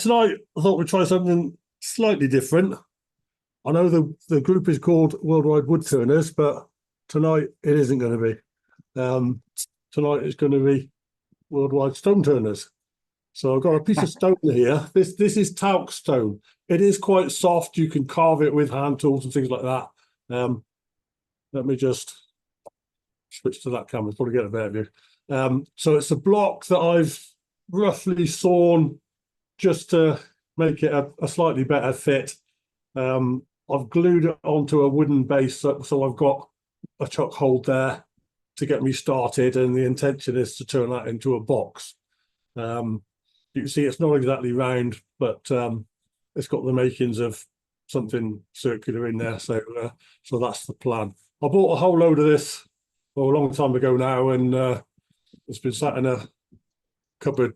Tonight, I thought we'd try something slightly different. I know the group is called Worldwide Wood Turners, but tonight it isn't going to be. Tonight it's going to be Worldwide Stone Turners. So I've got a piece of stone here. This is talc stone. It is quite soft. You can carve it with hand tools and things like that. Let me just switch to that camera, probably get a better view. So it's a block that I've roughly sawn just to make it a slightly better fit. I've glued it onto a wooden base, so I've got a chuck hold there to get me started, and the intention is to turn that into a box. You can see it's not exactly round, but it's got the makings of something circular in there, so that's the plan. I bought a whole load of this a long time ago now, and it's been sat in a cupboard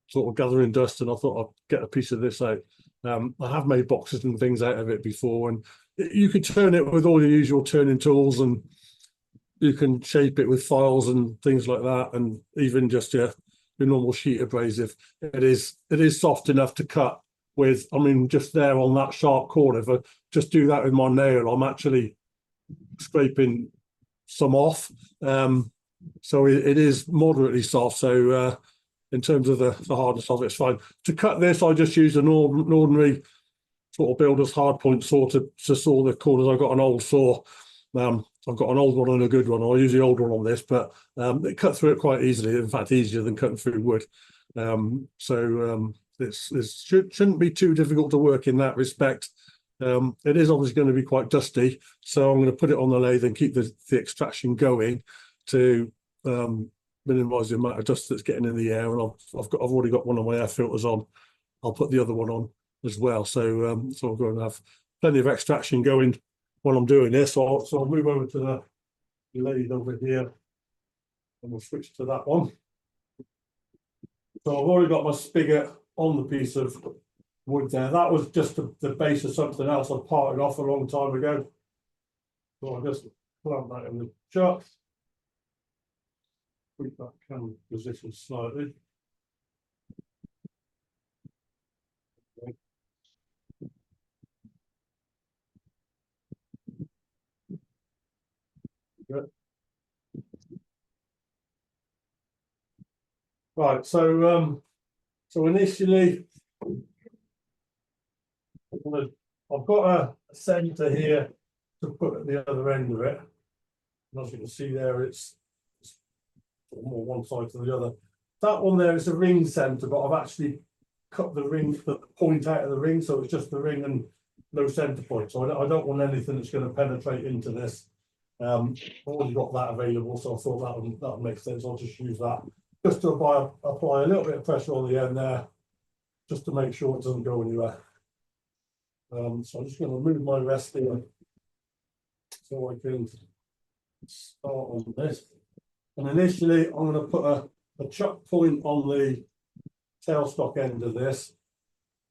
sort of gathering dust, and I thought I'd get a piece of this out. I have made boxes and things out of it before, and you could turn it with all the usual turning tools, and you can shape it with files and things like that, and even just your normal sheet abrasive. It is soft enough to cut with. I mean, just there on that sharp corner, if I just do that with my nail, I'm actually scraping some off. So it is moderately soft. So in terms of the hardness of it, it's fine. To cut this, I just use an ordinary sort of builder's hard point saw to saw the corners. I've got an old saw. I've got an old one and a good one. I'll use the old one on this, but it cut through it quite easily. In fact, easier than cutting through wood. It shouldn't be too difficult to work in that respect. It is obviously going to be quite dusty, so I'm going to put it on the lathe and keep the extraction going to minimize the amount of dust that's getting in the air. And I've already got one of my air filters on. I'll put the other one on as well. So I'm going to have plenty of extraction going while I'm doing this. So I'll move over to the lathe over here, and we'll switch to that one. So I've already got my spigot on the piece of wood there. That was just the base of something else I parted off a long time ago. So I'll just plant that in the chuck. Keep that camera position slightly. Good. Right, so initially, I've got a centre here to put at the other end of it. And as you can see there, it's more one side to the other. That one there is a ring centre, but I've actually cut the ring, the point out of the ring, so it's just the ring and no centre point. So I don't want anything that's going to penetrate into this. I've already got that available, so I thought that would make sense. I'll just use that just to apply a little bit of pressure on the end there, just to make sure it doesn't go anywhere. So I'm just going to remove my rest here so I can start on this. And initially, I'm going to put a chuck point on the tailstock end of this.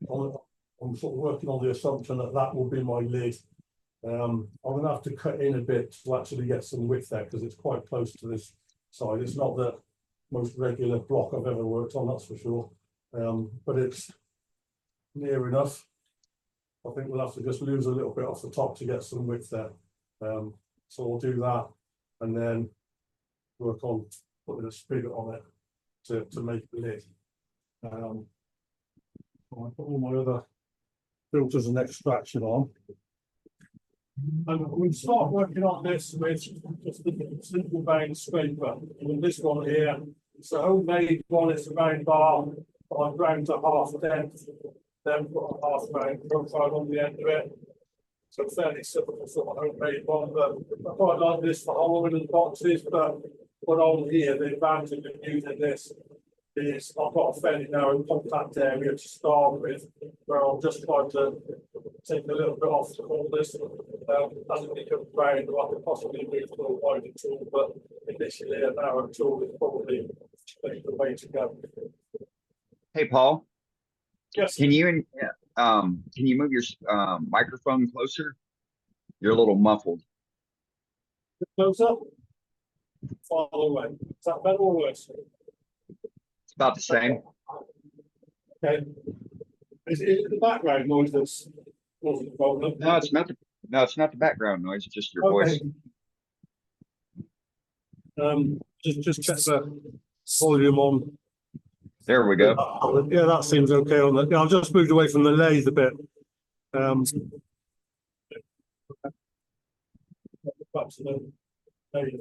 I'm sort of working on the assumption that will be my lid. I'm going to have to cut in a bit to actually get some width there, because it's quite close to this side. It's not the most regular block I've ever worked on, that's for sure. But it's near enough. I think we'll have to just lose a little bit off the top to get some width there. So we'll do that and then work on putting a spigot on it to make the lid. I'll put all my other filters and extraction on. And we'll start working on this with just a simple vein scraper. And this one here, it's a homemade one, it's a round bar, I've ground to half depth, then put a half round profile on the end of it. So fairly simple sort of homemade one, but I quite like this for holding in the boxes. But on here, the advantage of using this is I've got a fairly narrow contact area to start with, where I'll just try to take a little bit off to hold this. As it becomes round, I could possibly move to a wider tool, but initially a narrow tool is probably the way to go. Hey, Paul. Yes. Can you move your microphone closer? You're a little muffled. Close up. Far away. Is that better or worse? It's about the same. Okay. Is it the background noise that's causing the problem? No, it's not the, no, it's not the background noise, it's just your Okay. voice. Just check the volume on. There we go. Yeah, that seems okay on that. Yeah, I've just moved away from the lathe a bit. Back to the lathe.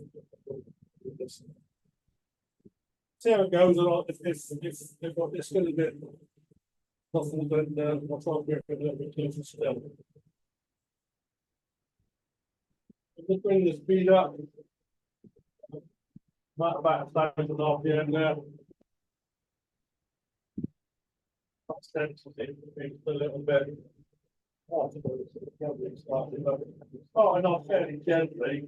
See how it goes. If it's still a bit muffled, then I'll try and get it a little bit closer still. Just bring the speed up. About 1,000 RPM there. That's sensitive, a little bit. Starting off fairly gently.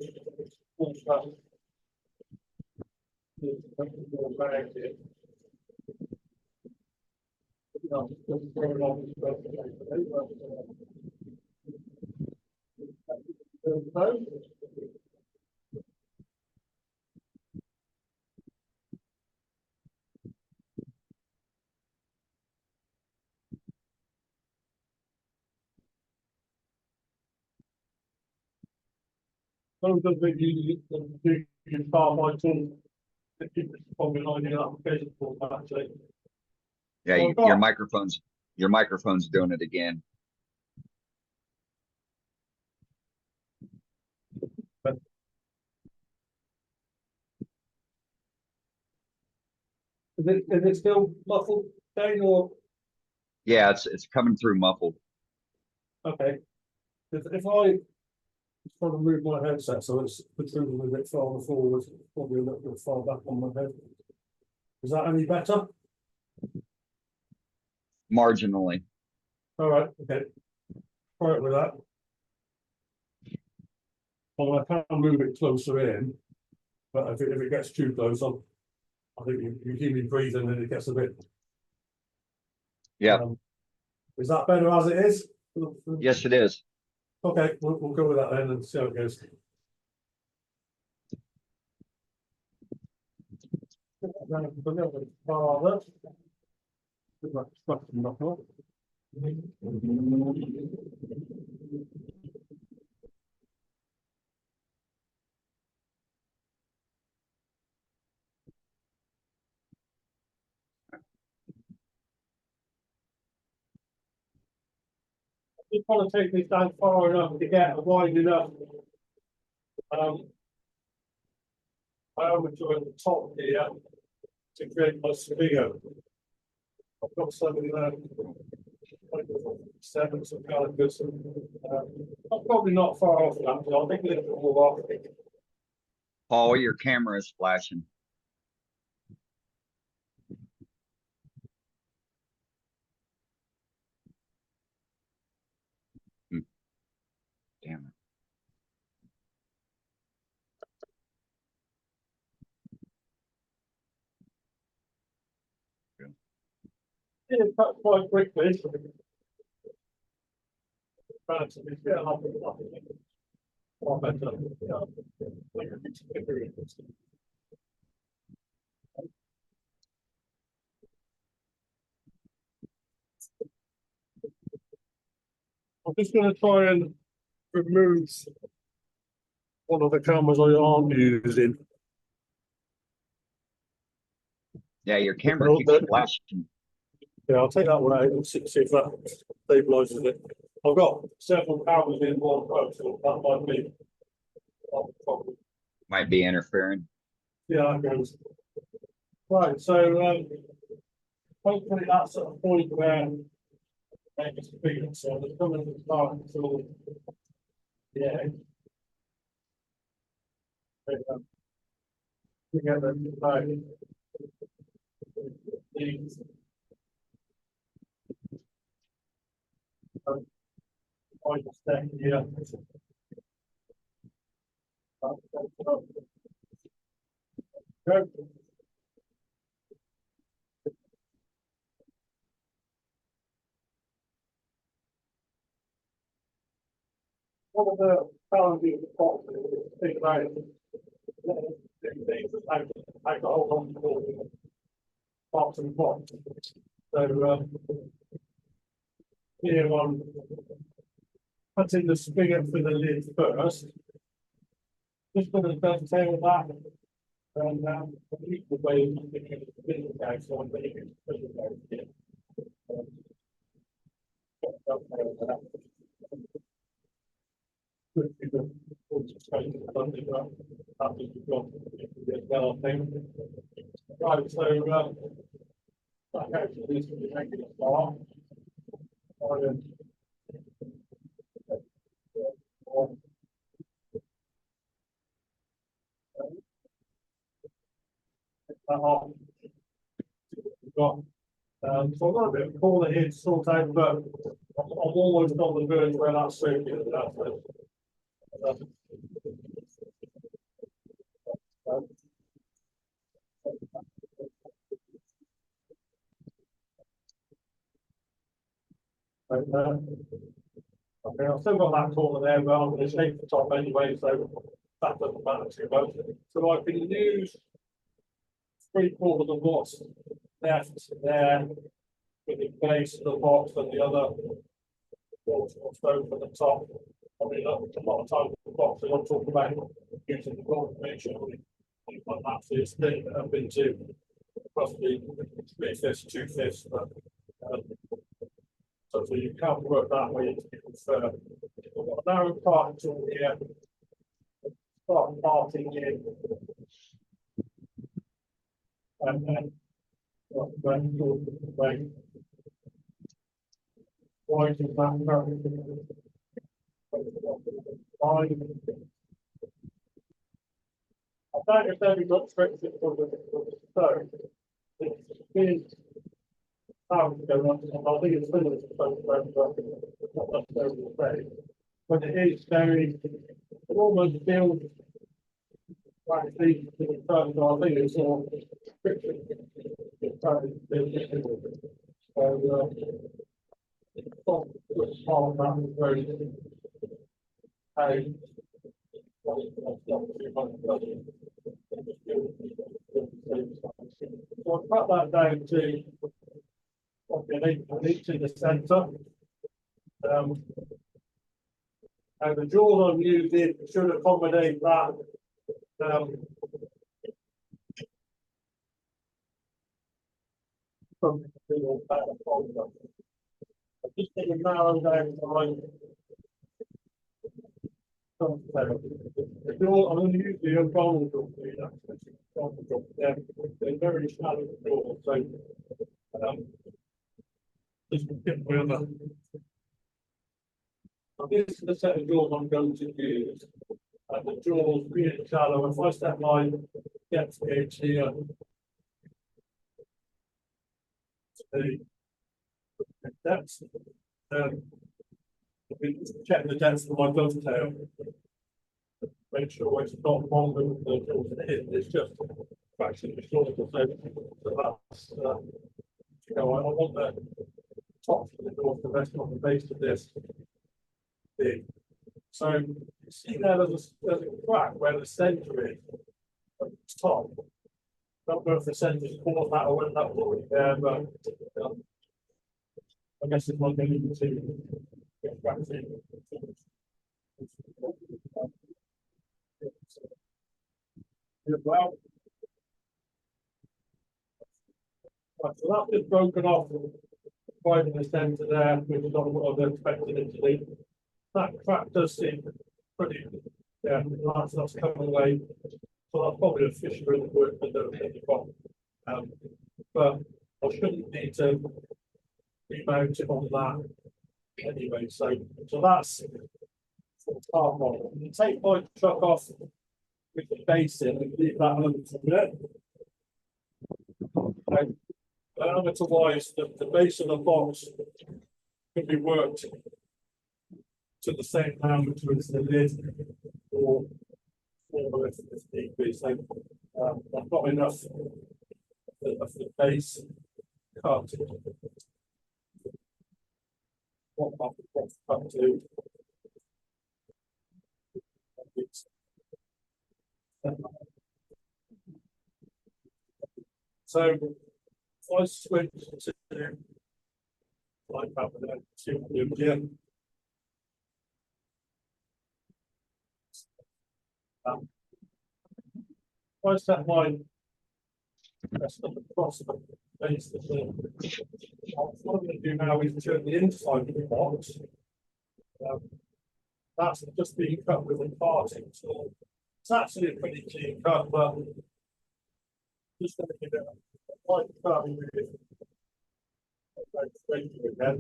Those are the you start by tool. Probably not in application for actually. Yeah, Well, your microphone's doing it again. Is it still muffled, Dane, or Yeah, it's coming through muffled. okay? If I just try to move my headset so it's protruding a bit farther forward, probably a little bit far back on my head. Is that any better? Marginally. All right, okay. Try it with that. Well, I can move it closer in, but if it gets too close, I think you hear me breathing and it gets a bit. Yeah. Is that better as it is? Yes, it is. Okay, we'll go with that then and see how it goes. Just want to take this down far enough to get wide enough. I overjoy at the top here to create my sphere. I've got something there. 7 some kind of good. I'm probably not far off that, but I'll think a little bit more off. Paul, your camera is flashing. Damn it. It cut quite quickly. I'm just going to try and remove one of the cameras I aren't using. Yeah, your camera keeps flashing. Yeah, I'll take that one out and see if that stabilizes it. I've got several cameras in one row, so that might be a problem. Might be interfering. Yeah, that goes. Right, so hopefully that's at a point where make it bigger. So the coming to start until the end. Together, I just think, yeah. Good. One of the challenges is think about it. Things I got hold on to box and box. So here on putting the spigot for the lid first. Just going to dovetail that and equal way of thinking of the spindle bag, so I'm making the spindle bag here. Dovetail that. Right, so that actually is going to make it a bar. Got so I've got a bit of corner here to sort out, but I'm almost on the verge where that circular okay, I've still got that corner there, but I'm going to shape the top anyway, so that doesn't matter too much. So I can use 3/4 of what's left there with the base of the box and the other stone for the top. I mean, a lot of times the box, I'm talking about using the board to make sure we put that first thing up into roughly 3/5, 2/5. So you can't work that way if you prefer. We've got a narrow parting tool here. Start parting in. And then widen that curve. I don't know if they've got tricks for the stone. It's been how to go on. I think it's similar to stone, but not necessarily the same. But it is very, it almost feels like it's easy to the front, so I think it's all friction. So, it's not just part of that very so I'll cut that down to an inch in the centre. And the jaws I'm using should accommodate that. From the I'm just going to narrow down the I'm going to use the orgonal drill for you. They're very shallow jaws, so this will get my other. This is the set of jaws I'm going to use. And the jaws really shallow. If I set my depth gauge here, the depth, check the depth of my dovetail. Make sure it's not longer than the jaws it's just fractionally shorter. So that's you know, I want the top of the jaws to rest on the base of this thing. So you see there's a crack where the centre is at the top. Don't know if the centre is caused that or whether that was already there, but I guess it's not going to get back to well. Right, so that's just broken off right in the centre there, which is not what I was expecting it to be. That crack does seem pretty, yeah, that's coming away. So that's probably a fissure in the work that they've got. But I shouldn't need to remount it on that anyway. So that's part one. You take my truck off with the base in and leave that open for a minute. Diameter wise, the base of the box can be worked to the same diameter as the lid or if need be. So I've got enough of the base cut. What cut to? So if I switch to like that, but then see what we do again. I set mine rest up across the base of the. What I'm going to do now is turn the inside of the box. That's just being cut with a parting tool. It's actually a pretty clean cut, but just going to give it a light cut with it. Straight through again.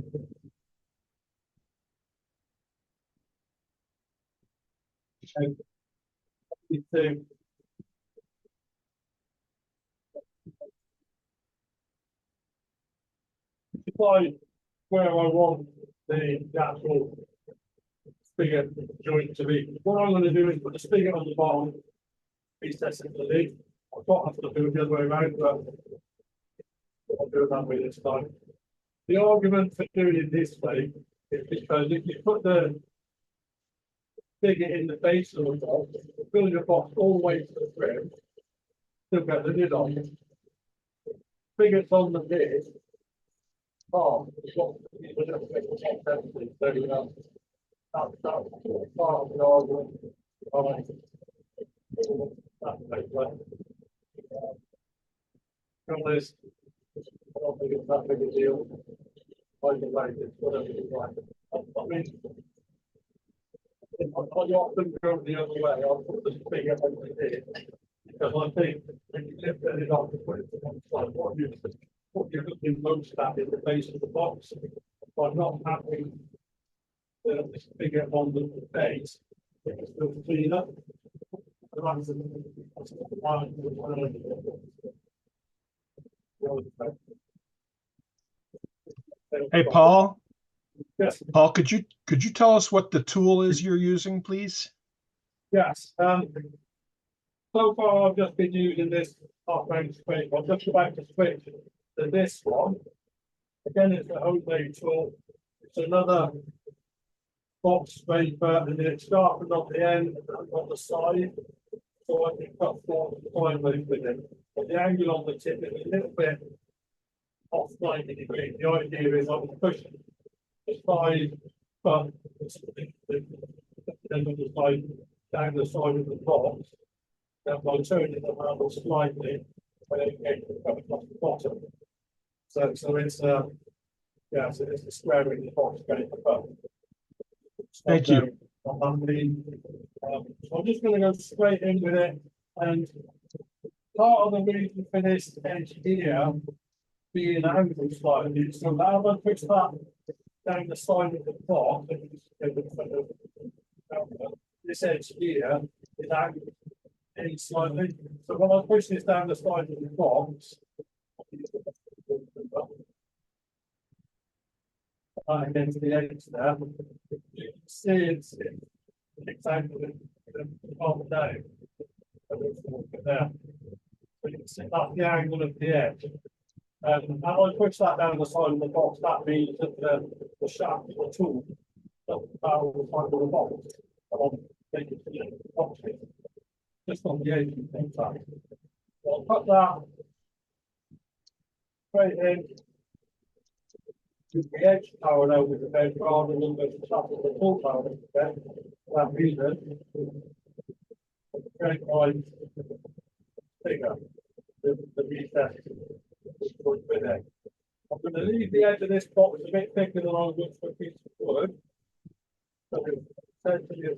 And to decide where I want the actual spigot joint to be. What I'm going to do is put the spigot on the bottom, recess it the lid. I've got to do it the other way around, but I'll do it that way this time. The argument for doing it this way is because if you put the spigot in the base of the box, fill your box all the way to the brim, still get the lid on. Spigot's on the lid. Oh, it's got that's part of the argument. From this, I don't think it's that big a deal. I can make it, whatever you like. I mean, I often go the other way. I'll put the spigot on the lid because I think when you lift it up and put it to one side, what you're looking most at is the base of the box. By not having the spigot on the base, it's still cleaner. Hey, Paul. Yes. Paul, could you tell us what the tool is you're using, please? Yes. So far, I've just been using this half-round switch. I'm just about to switch to this one. Again, it's a homemade tool. It's another box scraper, and it's sharpened on the end and on the side, so I can cut forward the time loop with it. But the angle on the tip is a little bit off 90 degrees. The idea is I can push the side, but then on the side, down the side of the box, and by turning the handle slightly, I then get to cut across the bottom. So it's yeah, so it's a square in the box going to cut. Thank you. So I'm just going to go straight in with it, and part of the reason for this edge here being angled slightly, so now I push that down the side of the box, this edge here is angled in slightly. So when I push this down the side of the box, against the edge there, you can see it's angled on down. There. So you can see that's the angle of the edge. And I push that down the side of the box, that means that the shaft of the tool doesn't barrel the side of the box. I'll take it to the box here, just on the edge of the inside. So I'll put that straight in to the edge parallel with the bed rather than the top of the tool parallel with the bed. For that reason, the straight line bigger, the recess. I'm going to leave the edge of this box a bit thicker than I would for a piece of wood. So essentially,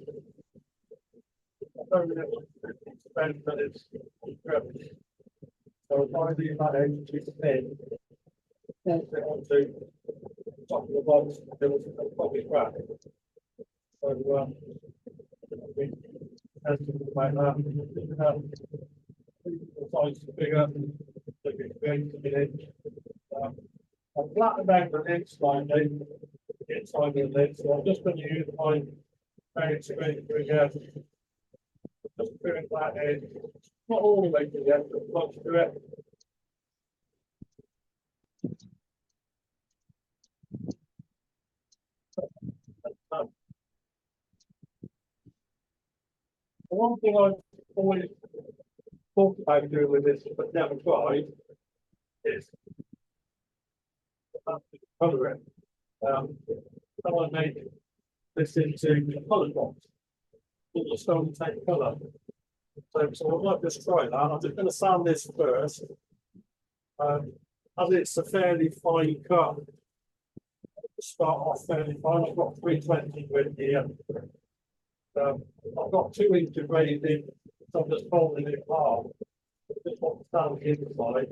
but it's good. So if I leave that edge too thin, force it onto the top of the box, there was a probably crack. So we tend to like that. The size is bigger, so it's going to be in. I've flattened out the lid slightly, inside the lid, so I'm just going to use my very scraper again. Just doing that in, not all the way to the end, but close to it. The one thing I've always thought about doing with this, but never tried, is colour it. I make this into a colour box. All the stone take colour. So I'd like to just try that. I'm just going to sand this first. As it's a fairly fine cut, to start off fairly fine. I've got 320 grit here. I've got 2 integrated, so I'm just folding it apart. Just want to stand the inside.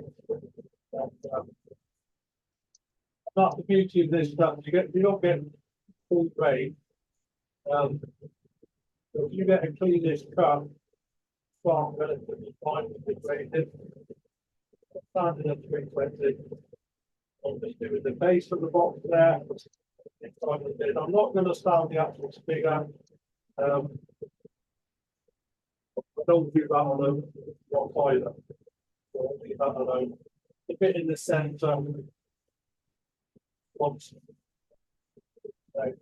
That's the beauty of this stuff. You don't get full grade. So if you get a cleanish cut, start relatively fine integrated. Starting at 320. I'm just doing the base of the box there. I'm not going to start the actual figure. I don't do that on a block either. So I'll leave that alone. A bit in the centre. Once. Right.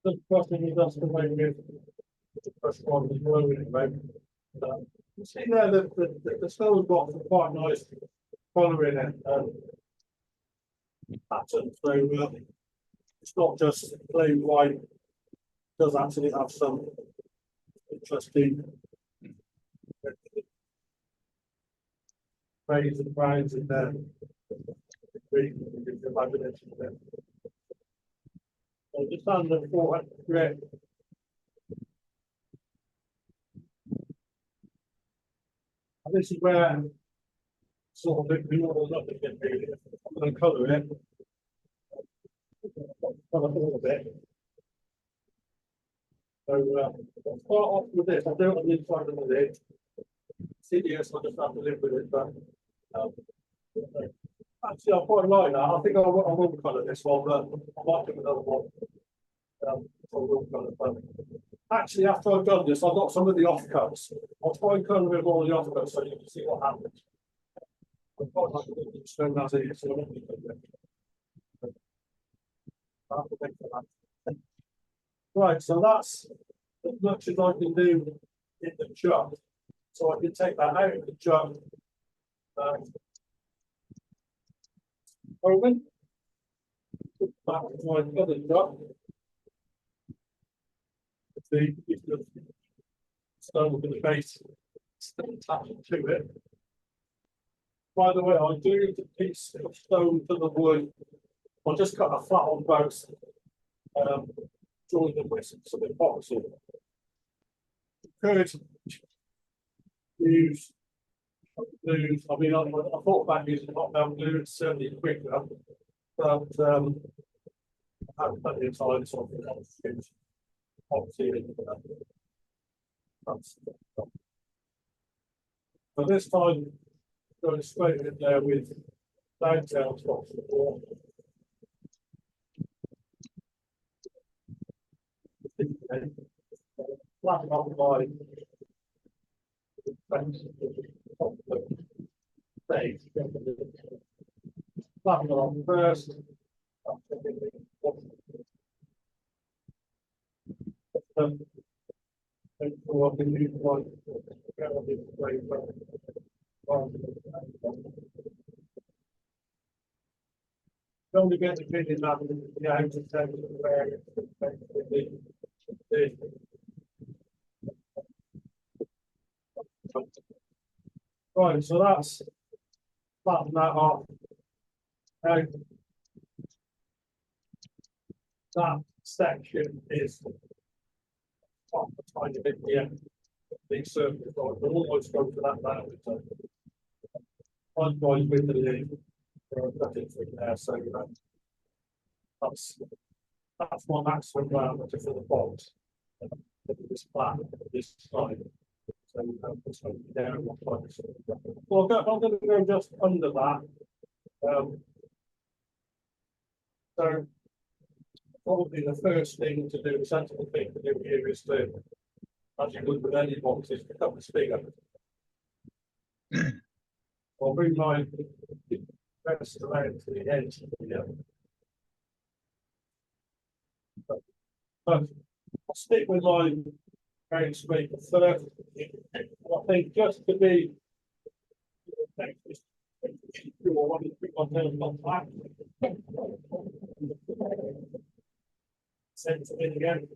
The question is that's the way with the first one is rolling, right? You see there that the stone's got some quite nice colour in it, pattern. So it's not just plain white. It does actually have some interesting grays and browns in there. Green, you can imagine it. So just under 400 grit. And this is where sort of the normal nothing can be. I'm going to colour it. Colour all of it. So I'll start off with this. I'll do it on the inside of the lid. CDS, I'll just have to live with it. But actually, I quite like that. I think I will colour this one, but I might do another one. I will colour. But actually, after I've done this, I've got some of the offcuts. I'll try and colour with all the offcuts so you can see what happens. I've got like a little stone as it is, so I don't need to. I have to wait for that. Right, so that's as much as I can do in the jug. So I can take that out of the jug. Open. Put that in my other jug. The stone with the base still attached to it. By the way, I do the piece of stone to the wood. I'll just cut a flat on both. Join them with some epoxy. Could use glues. I mean, I thought about using hot melt glue. It's certainly quicker, but I haven't plenty of time, so I'll use epoxy. But this time, going straight in there with downtown spots before. Flatten on my face. Flatten on first. Don't get the opinion that the out of town where right, so that's flatten that off. Now that section is a tiny bit here. Big circle, so we'll almost go to that now. One point with the lid. Nothing from there, so that's my maximum diameter for the box. This flat, this side. So this one there. Well, I'm going to go just under that. So probably the first thing to do, the sensible thing to do here is to, as you would with any box, is to cut this bigger. I'll bring my rest around to the edge here. But I'll stick with my main speaker first. I think just to be send it in again.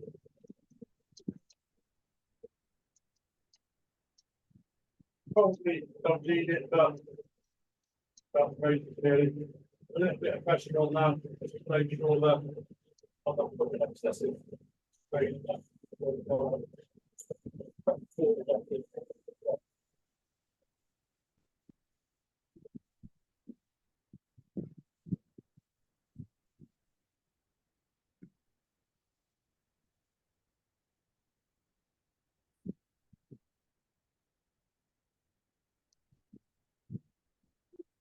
Probably don't need it, but very clearly. A little bit of pressure on that, just to make sure that I'm not putting excessive strain on that.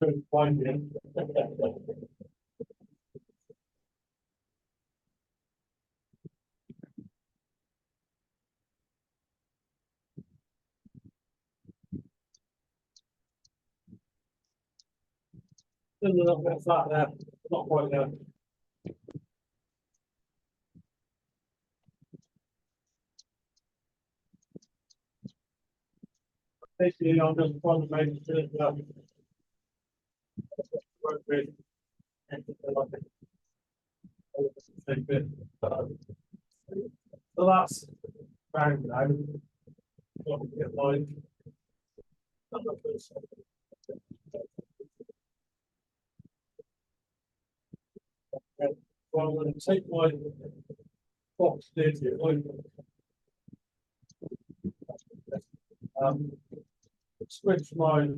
Couldn't find it. Still a little bit flat there, not quite there. Basically, I'm just trying to make sure that work with so that's round now. What we get like. So I'm going to take my box lid here, switch my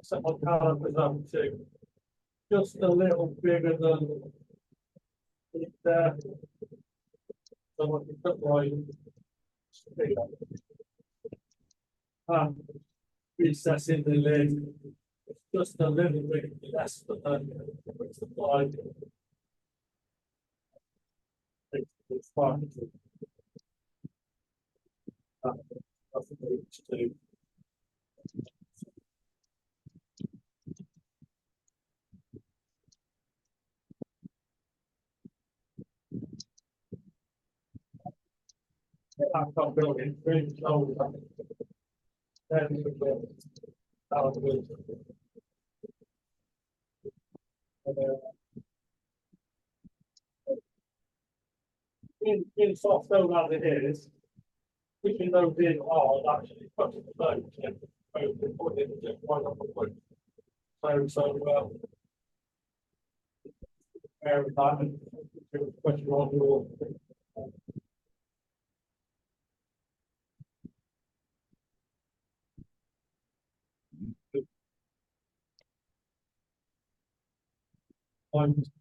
set my calipers up to just a little bigger than it there. So I can put my recessing the lid just a little bit less than the line. It's fine. That's the thing to do. I can't go in really slowly. Then we will out of it. In soft stone as it is, pushing those in hard actually touches the boat. Put it just right up the foot. Bear with that and give a question on your.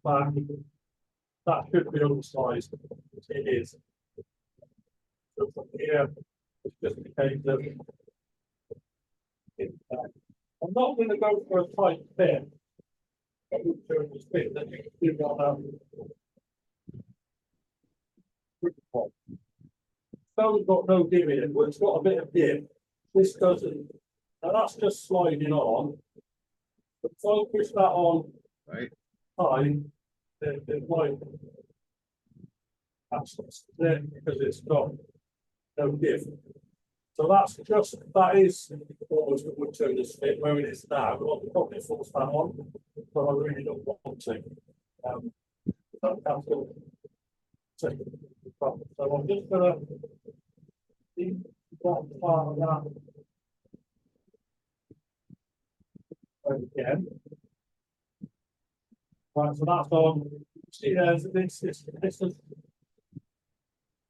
Back. That should be oversized. It is. So from here, it's just a case of. I'm not going to go for a tight fit. Fit that you can do on Stone's got no give in it, but it's got a bit of give. This doesn't. Now that's just sliding on. But if I push that on Right. high, then it might actually there because it's got no give. So that's just that is almost a wood turner fit where it is now. I'll probably force that on, but I really don't want to. That's going to take the problem. So I'm just gonna leave that part of that again. Right, so that's on. See, there's this is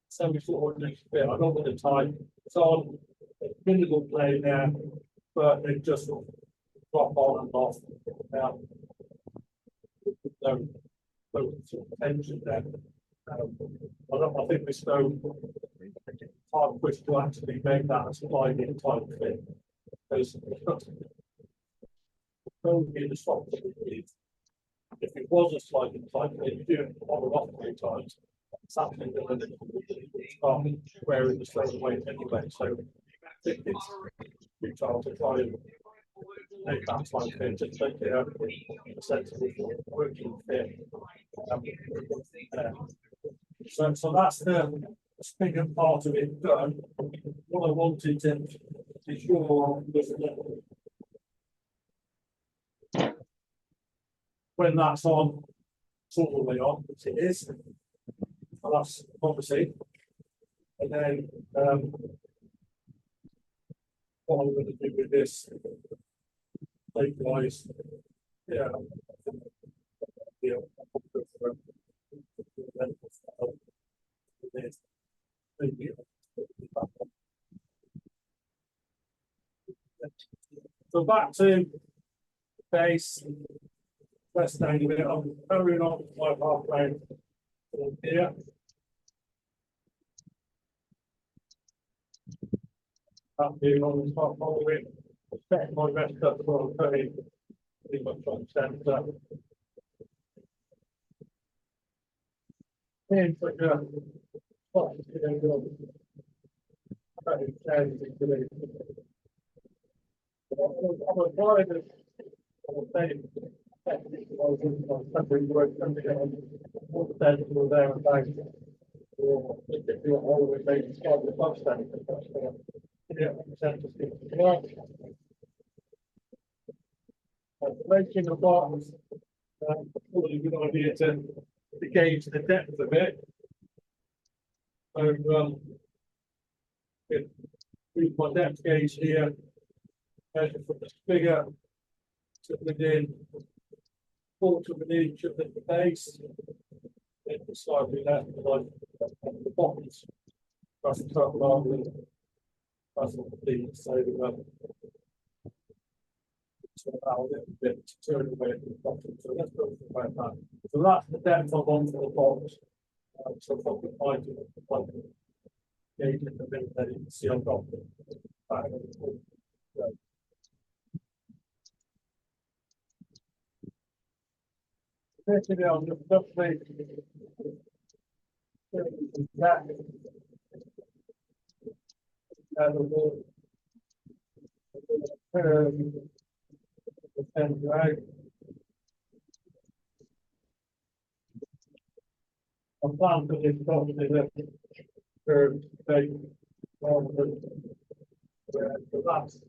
semi sort of next bit. I don't want to tie. It's on a minimal plane there, but it just sort of drop on and off. No sort of tension there. I think we stone hard push to actually make that a sliding type fit. Because the soft if it was a sliding type fit, you do it on and off 3 times. Something that would start wearing the same weight anyway. So I think it's futile to try and make that type fit, just make it a sensible working fit. So that's the bigger part of it done. What I wanted to be sure of was that when that's on, sort of way on, which it is, well, that's obviously, and then what I'm going to do with this, likewise, yeah. Yeah. So back to base, west angle bit, I'm carrying on my halfway here. Up here on the top of it, set my best up for pretty much on center. And like a spot, you know, very challenging to me. I'm a driver. I was saying, technically, I was in my country work, something on all the days were there and back. Or if you were always making start the bus stand. Yeah, making the bottoms, probably a good idea to gauge the depth of it. So, use my depth gauge here, measure from the figure to within quarter of an inch of the base, then slightly left like the bottoms, that's the top rather than that's what the thing. So allow it a bit to turn away from the bottom. So let's go like that. So that's the depth of onto the box. So if I can find it, like gauge in the middle, then you can see I've got it. Basically, I'll just make that and the wall. And right. A plan for this probably the curved shape rather than the last.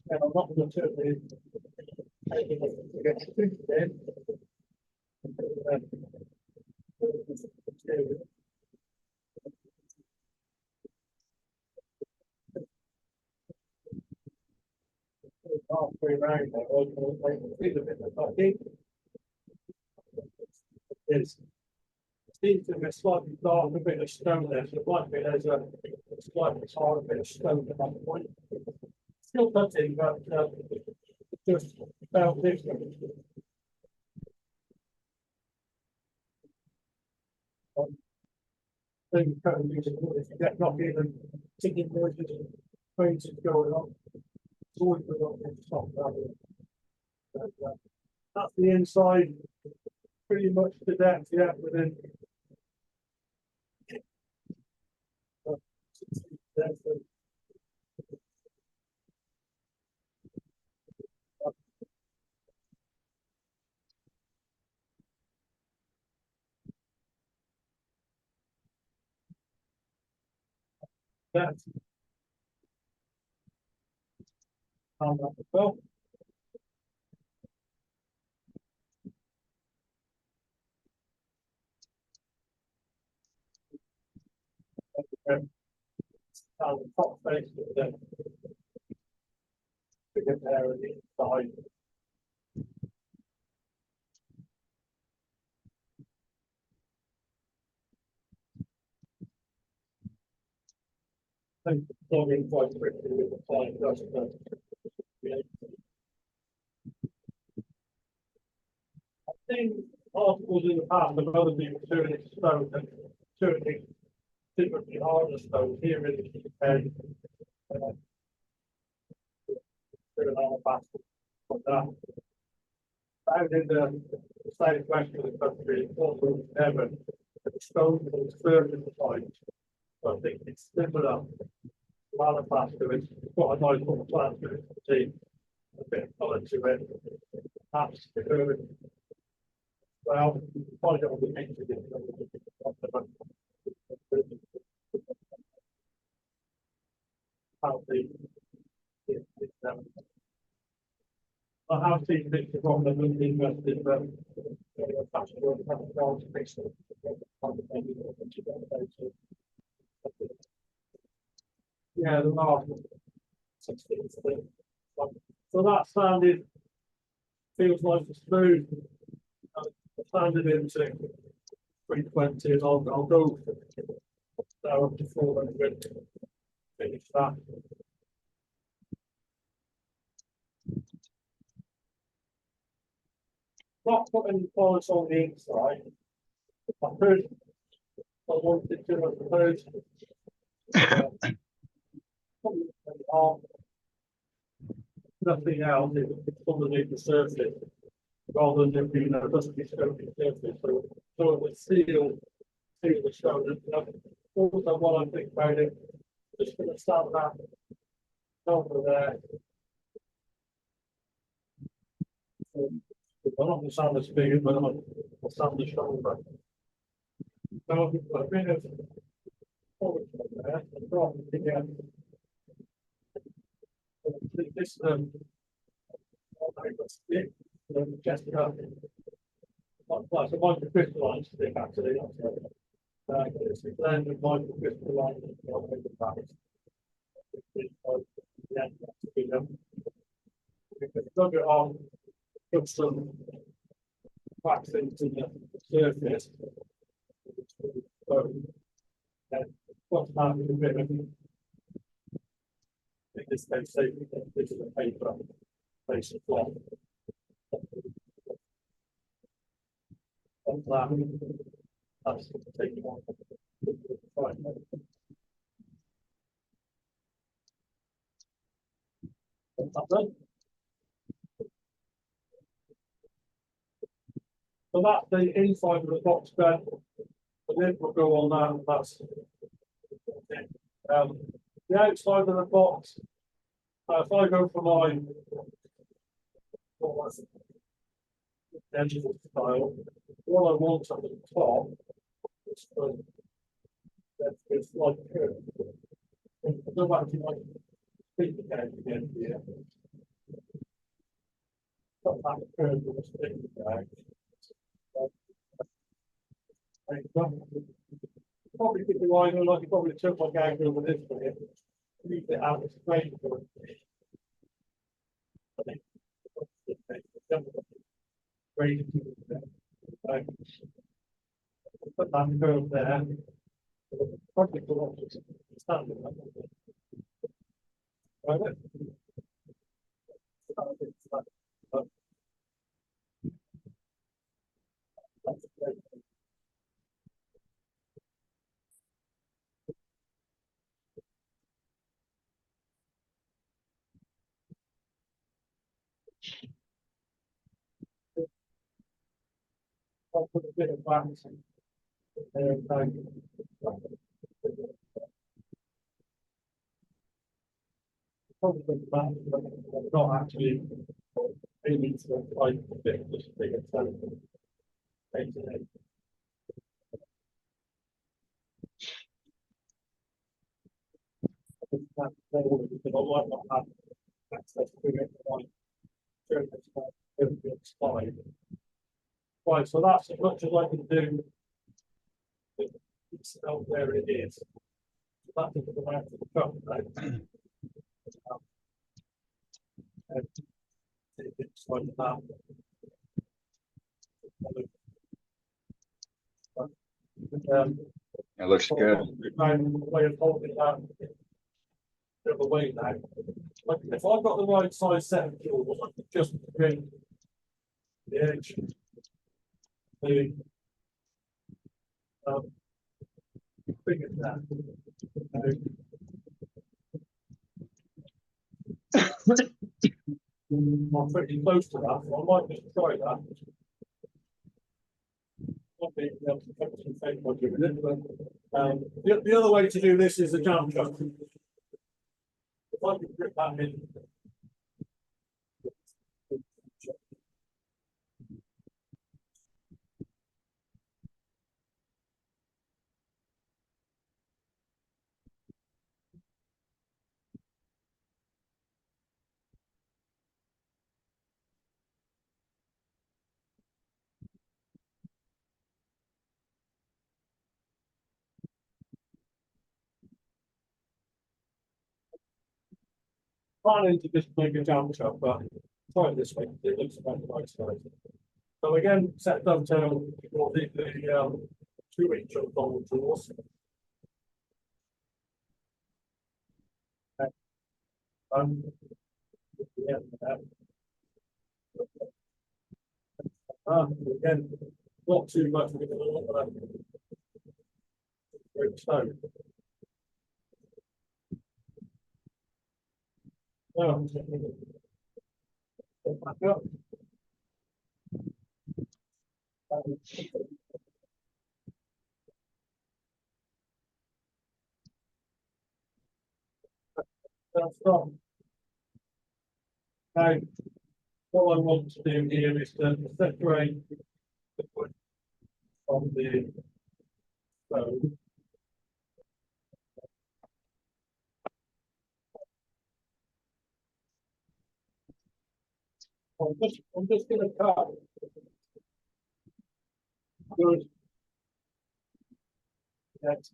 And I'm not going to certainly take it to get to then. Halfway around that, I can make a bit of it. I think it's seems to be a slightly darker bit of stone there, so it might be there's a slightly harder bit of stone at that point. Still cutting, but just about this. Things cutting using if you get not even ticking noises, trains going on. It's always good on the top. That's the inside, pretty much the depth, yeah, within. That's well. The top face of the bigger there at the inside. Logging quite quickly with the flying dust. I've seen articles in the past of other people turning stone and turning differently harder stone here in the UK. Another basket of that. Found in the southwest of the country, also in Devon, the stone was further in the side. I think it's similar. Manufacture it's got a nice little plant to it, see a bit of colour to it. Perhaps well, find out what the nature is. How the I have seen pictures of them and interested, but yeah, the last 16. So that sanded feels nice and smooth. Sanded into 320, and I'll go there up to 400. Finish that. Not put any polish on the inside. I heard I wanted to have heard nothing else, it's underneath the surface rather than being a dusty stony surface. So it would seal the stone. And also, what I think about it, just going to start that over there. I'm not going to sound as big, but I'll sound the shoulder. So I've got a bit of polish on there. I'm trying to get this just like a microcrystalline stick actually. It's a blend of microcrystalline plug it on, put some wax into the surface. What's that with a bit of in this case, say this is a paper, basic cloth. That's taking on. So that's the inside of the box bed. The lid will go on that. That's the outside of the box. If I go for my digital style, what I want at the top is like curve. I'll go back to my speaker case again here. Got that curve with the speaker case. Probably think the line like you probably took my gag over this way. Leave it out of frame for it. Put that curve there. Probably go to standard. Right. I'll put a bit of wax there. Probably back, but I'm not actually aiming to apply a bit of this bigger time. Right, so that's as much as I can do. It's out there it is. That's the amount of the cup, right? It's like that. It looks good. Way of holding that bit of a weight now. Like if I've got the right size set of tools, I can just bring the edge. Maybe bigger than that. I'm pretty close to that, so I might just try that. Not being able to cut some fake module with it, but The other way to do this is a jump chuck. If I can grip that in. Planning to just make a jump chuck, but try it this way. It looks about the right size. So again, set dovetail for the 2-inch long drawers. Yeah, again, not too much because I don't want to break stone. Now, back up. That's not. Now, what I want to do here is to separate the wood from the stone. I'm just going to cut. Good. That's,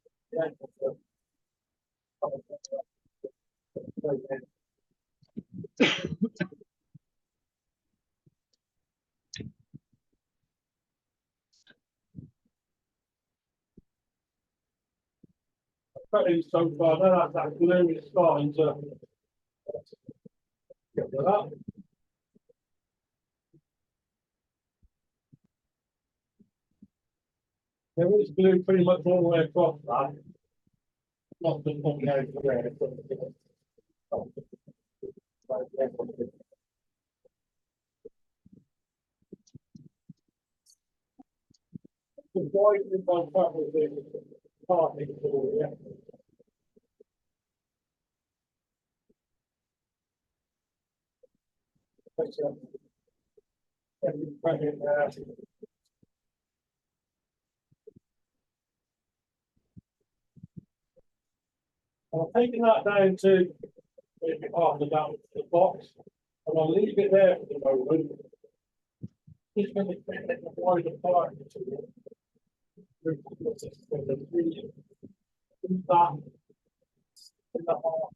cutting so far, then that glue is starting to get that up. There is glue pretty much all the way across that. Not just on the edge there. The white is on top of the parting tool, yeah. That's it. Every there. I'm taking that down to maybe half the down to the box, and I'll leave it there for the moment. Just going to make it wider part. That in the half.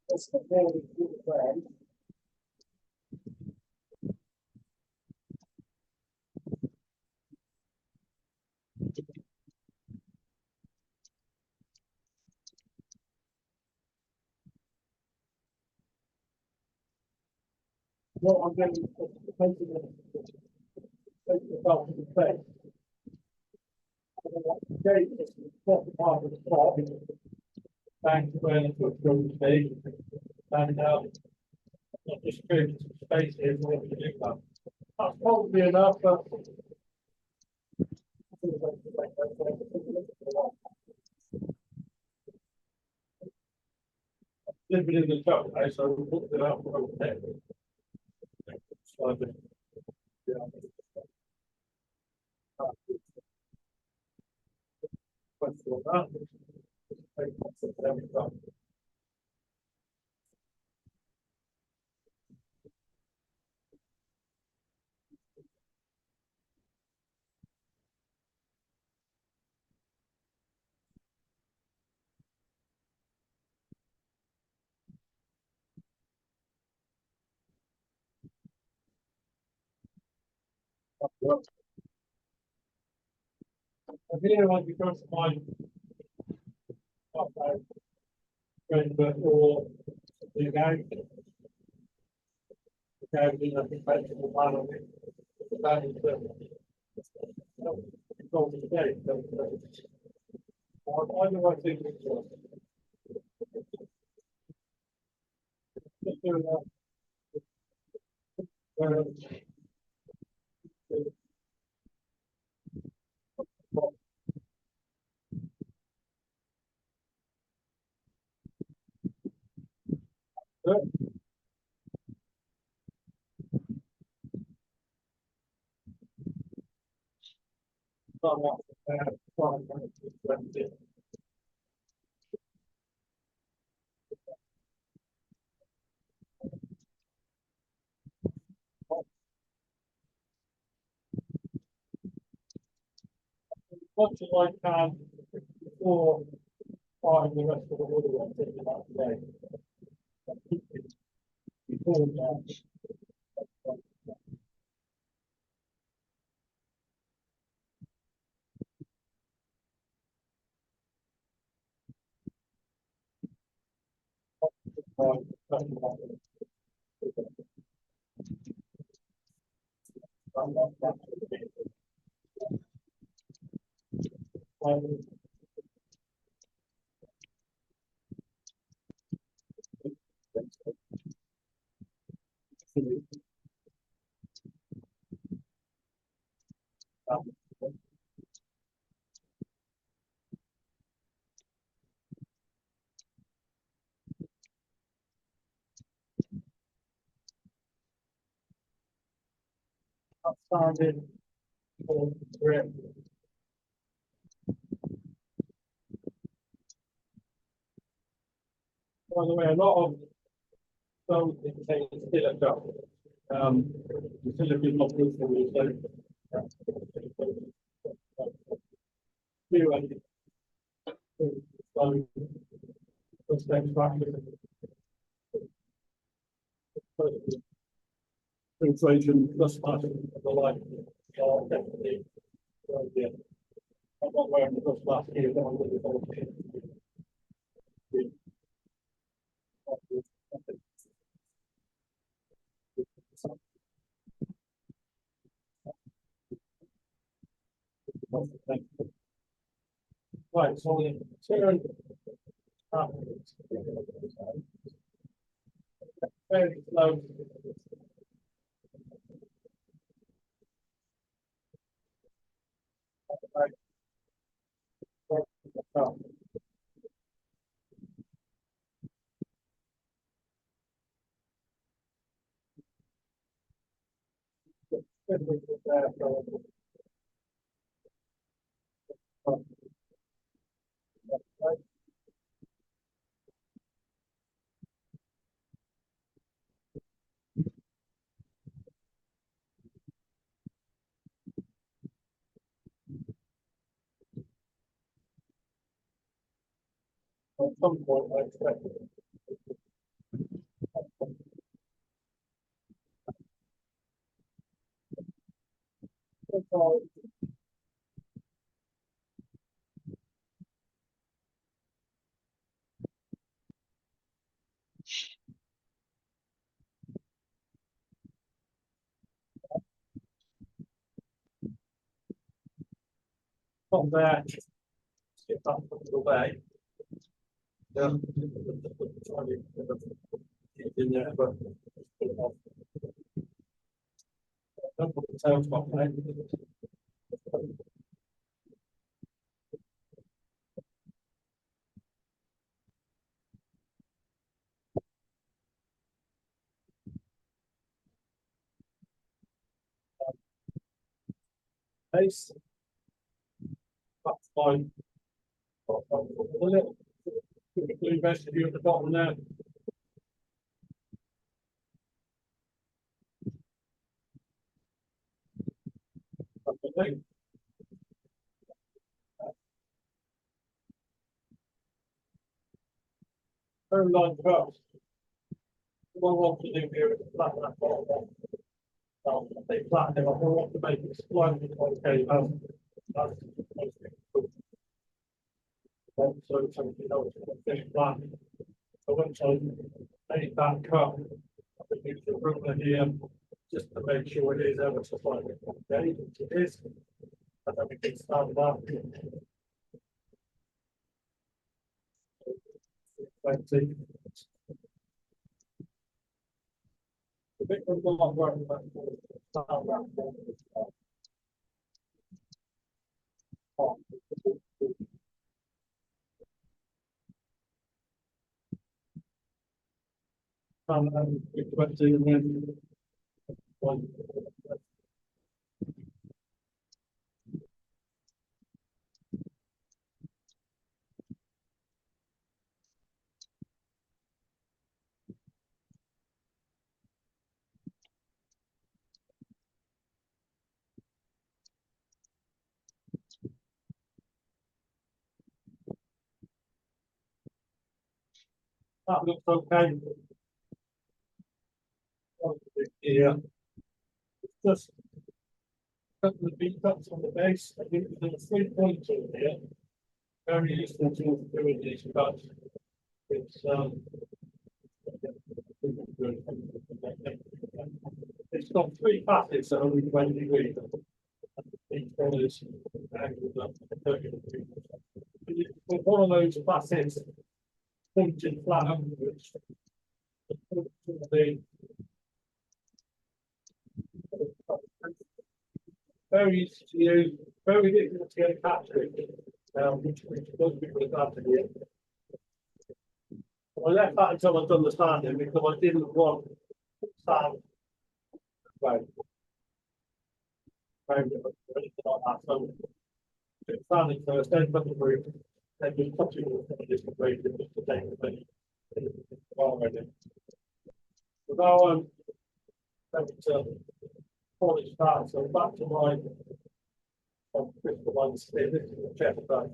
That's a very good brand. What I'm going to take the top of the face. I'm going to take this top part of the top back to where the foot goes to be, and not just create some space here for what to do that. That's probably enough, but little bit in the top, right? So we'll put it out for a bit. Yeah. Here I go to my friend or the guy. The guy in a professional man on it. That is it's all today. Why do I think it's just doing that? Much as I can before buying the rest of the wood I'm thinking about today. Before that. Started for grip. By the way, a lot of those contain silica. The silica is not good for you, inflation plus margin of the life are definitely yeah. I'm not wearing the plus last year, but I'm with the right, so the turn very slow. At some point, I expect it. From there, get back the way. In there, but don't put the tail top on it. Base. That's fine. The blue residue at the bottom there. That's the thing. Very large curves. What I want to do here is flatten that bottom one. They flatten it, I want to make it slightly concave. So, you know, fish plan. So once I made that cut, I could use the ruler here just to make sure it is ever so slightly okay, which it is. And then we can start that. 20. The bit of the log work that start that. And 20 and then one. That looks okay. Yeah. Just cut the beat cuts on the base. I think there's 3 points in here. Very useful tool for doing these cuts. It's it's got 3 facets that only 20 degrees. Each one is angled up to 30 degrees. With one of those facets pointed flat upwards, the very easy to use, very difficult to get captured, which most people have had to do. I left that until I've done the sanding because I didn't want sand. Right. So, sanding first, then put the roof, then just touching the display just to take the thing. Already. So now I'm going to polish that. So back to my crystal ones. This is the chest back.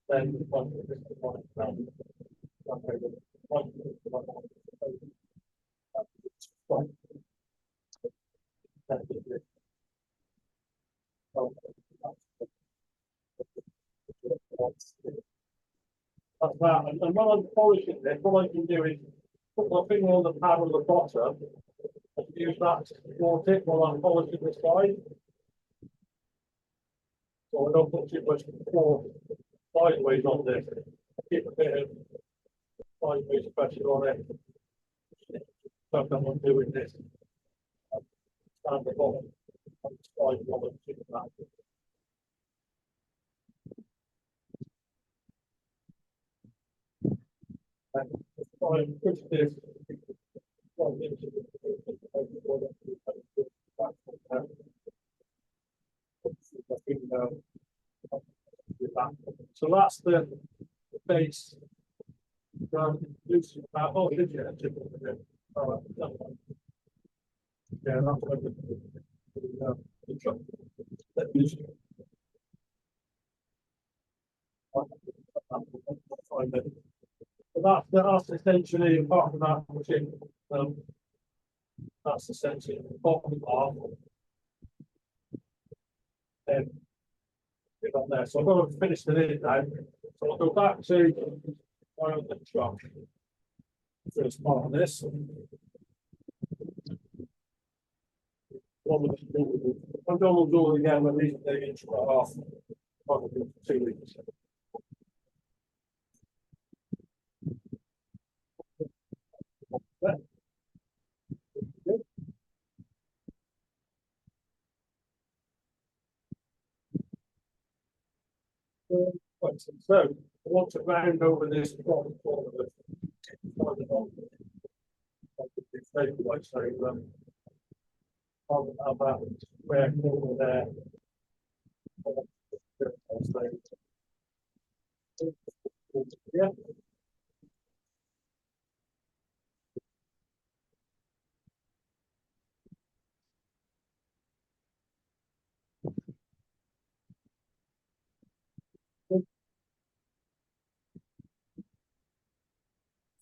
Then one crystal one. That's that. And while I'm polishing this, what I can do is put my finger on the pad on the bottom and use that to support it while I'm polishing the side. So I don't put too much more sideways on this. Keep a bit of sideways pressure on it. So I'm doing this. Stand the bottom on the side while I'm doing that. And try and push this so that's the base. Oh, did you? Yeah, that's what so that's essentially apart from that machine. That's essentially the bottom half. Then get on there. So I'm going to finish the lid now. So I'll go back to my other truck. First part of this. I'm going to do it again with these an inch and a half, probably 2 weeks. So I want to round over this bottom corner of it. I'll have that square corner there. Yeah.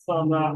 On that.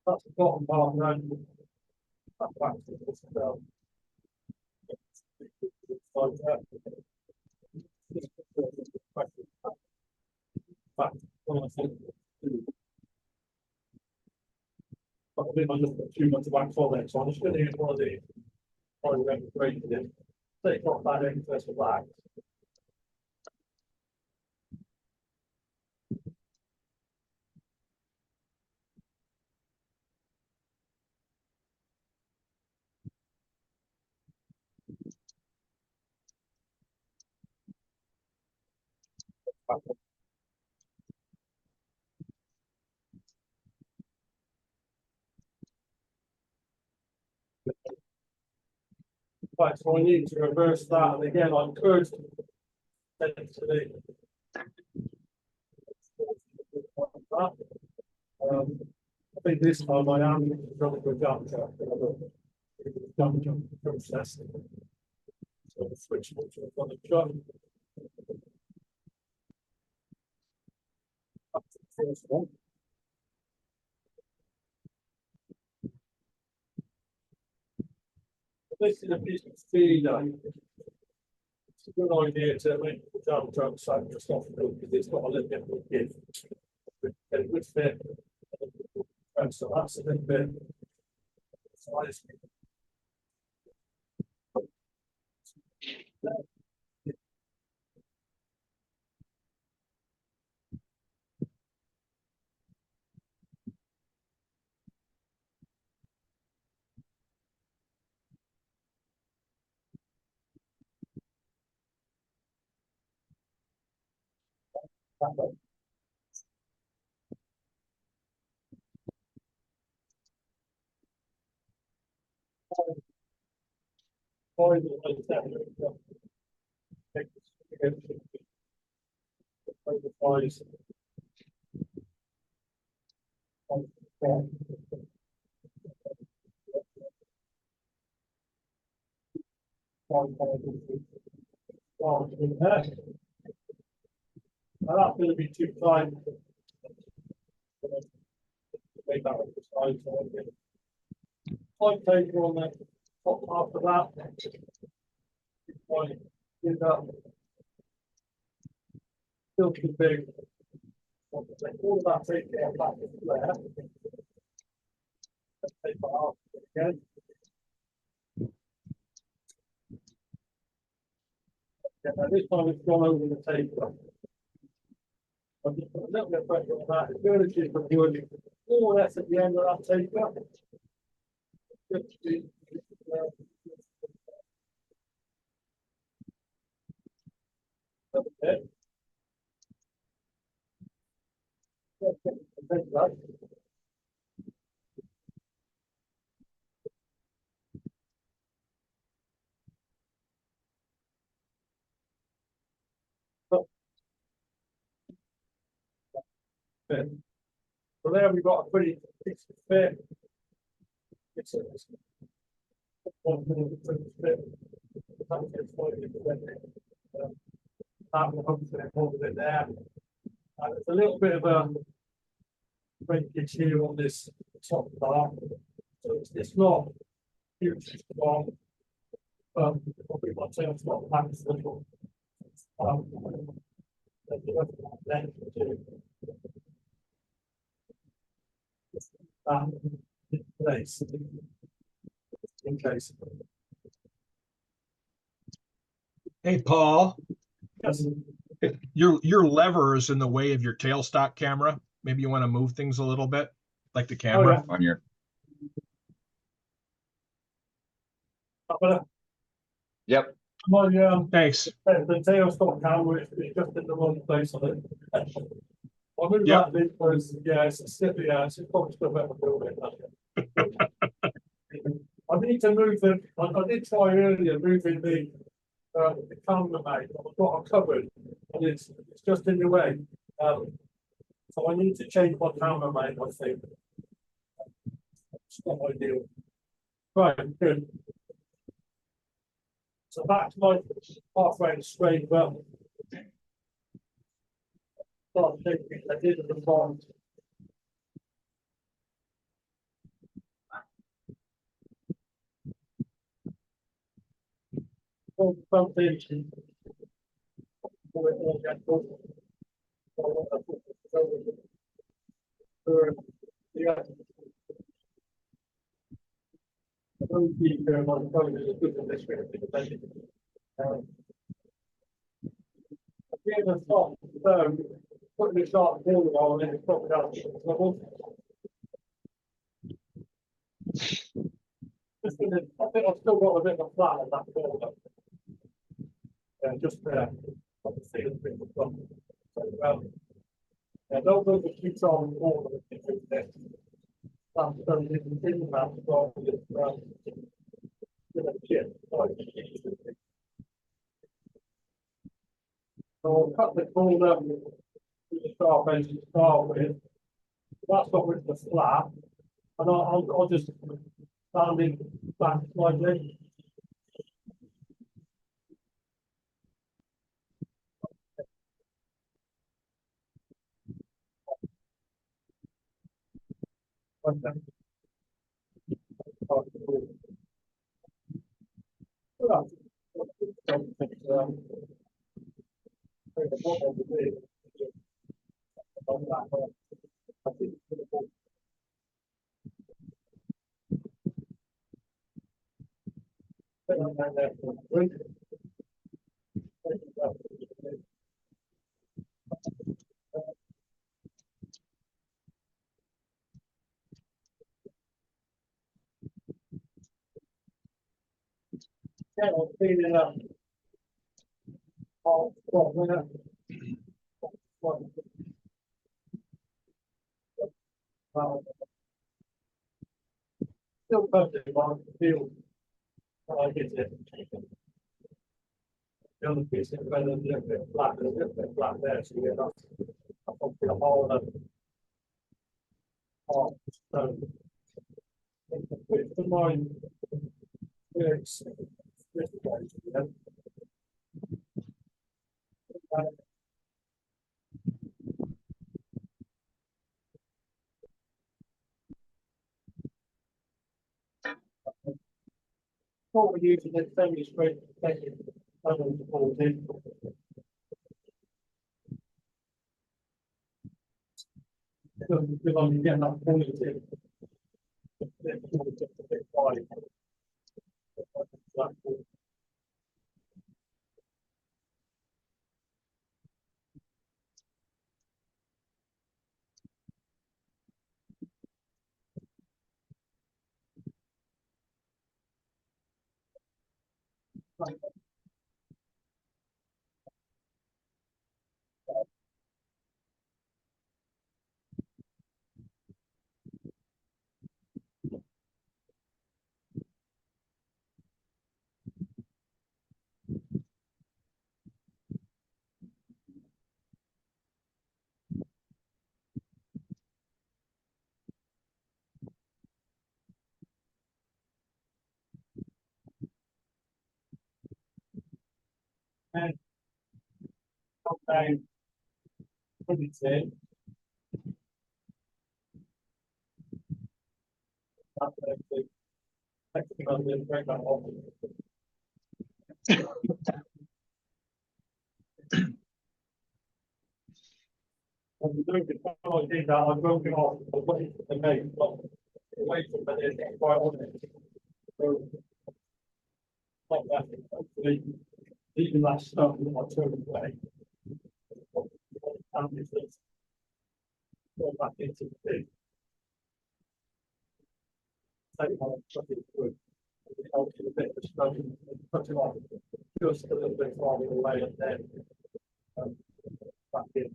That's the bottom part, right? That's back to this bell. Like that. Back, well, I think. But I think I just put too much wax on it, so I'm just gonna use one of these. Probably ready it. Take off that excess of wax. Right, so I need to reverse that, and again, I could take it to the. I think this time I am running with jump process. So the switch to the jump. Up to the first one. This is a piece of feed. It's a good idea to make the jump so just off the because it's got a little bit of give. It would fit. And so that's a little bit. Size. That's going to be too tight. Make that size. Point paper on the top half of that. Give that. Still too big. All of that tape there back there. Take that off again. Yeah, this time it's gone over the tape. I'll just put a little bit of pressure on that. It's going to keep it good. All that's at the end of that tape. Okay. So there we've got a pretty fixed fit. It's one thing to fit. That will hopefully hold it there. There's a little bit of a breakage here on this top part. So it's not hugely strong. Probably what I've got max little. In place. In case. Hey, Paul, Yes. your lever is in the way of your tailstock camera. Maybe you want to move things a little bit, like the camera. On your, But Yep. my Thanks. the tail stop camera is just in the wrong place on it. I moved Yep. that because yeah, it's still yeah, it's probably still better building. I need to move the. I did try earlier moving the camera mate. I've got a cupboard and it's just in the way. So I need to change my camera mate. I think it's not ideal. Right, good. So back to my halfway straight. Well, start thinking I did the front. Something. Yeah. I don't think my phone is a good for this way. At the top, so putting the sharp corner on and it's probably out. Just in the, I think I've still got a bit of a flat on that corner. Just there. Obviously, it's a bit of a front. So, yeah, don't look at you on the corner. That's done in the map as well. Chip. So I'll cut the corner with the sharp edge to start with. That's got rid of the flat. And I'll just stand it back slightly. Okay. Yeah, I'll clean it up. Still perfect on the field. I get it. The other piece is better than a little bit flat, a little bit flat there, so you're not. I'll put a hole in it. So. With the mind. It's. What we're using is semi straight technique. Because I'm getting that positive. And okay, what it said. Actually, I'm going to break that off. When we do the I did that, I broke it off away from the main block, away from the it's quite on it. So, like that, hopefully, even that stuff that I took away. And it's just go back into the thing. Take my stuff through. I'll give a bit of stone and put it on just a little bit farther away and then back in.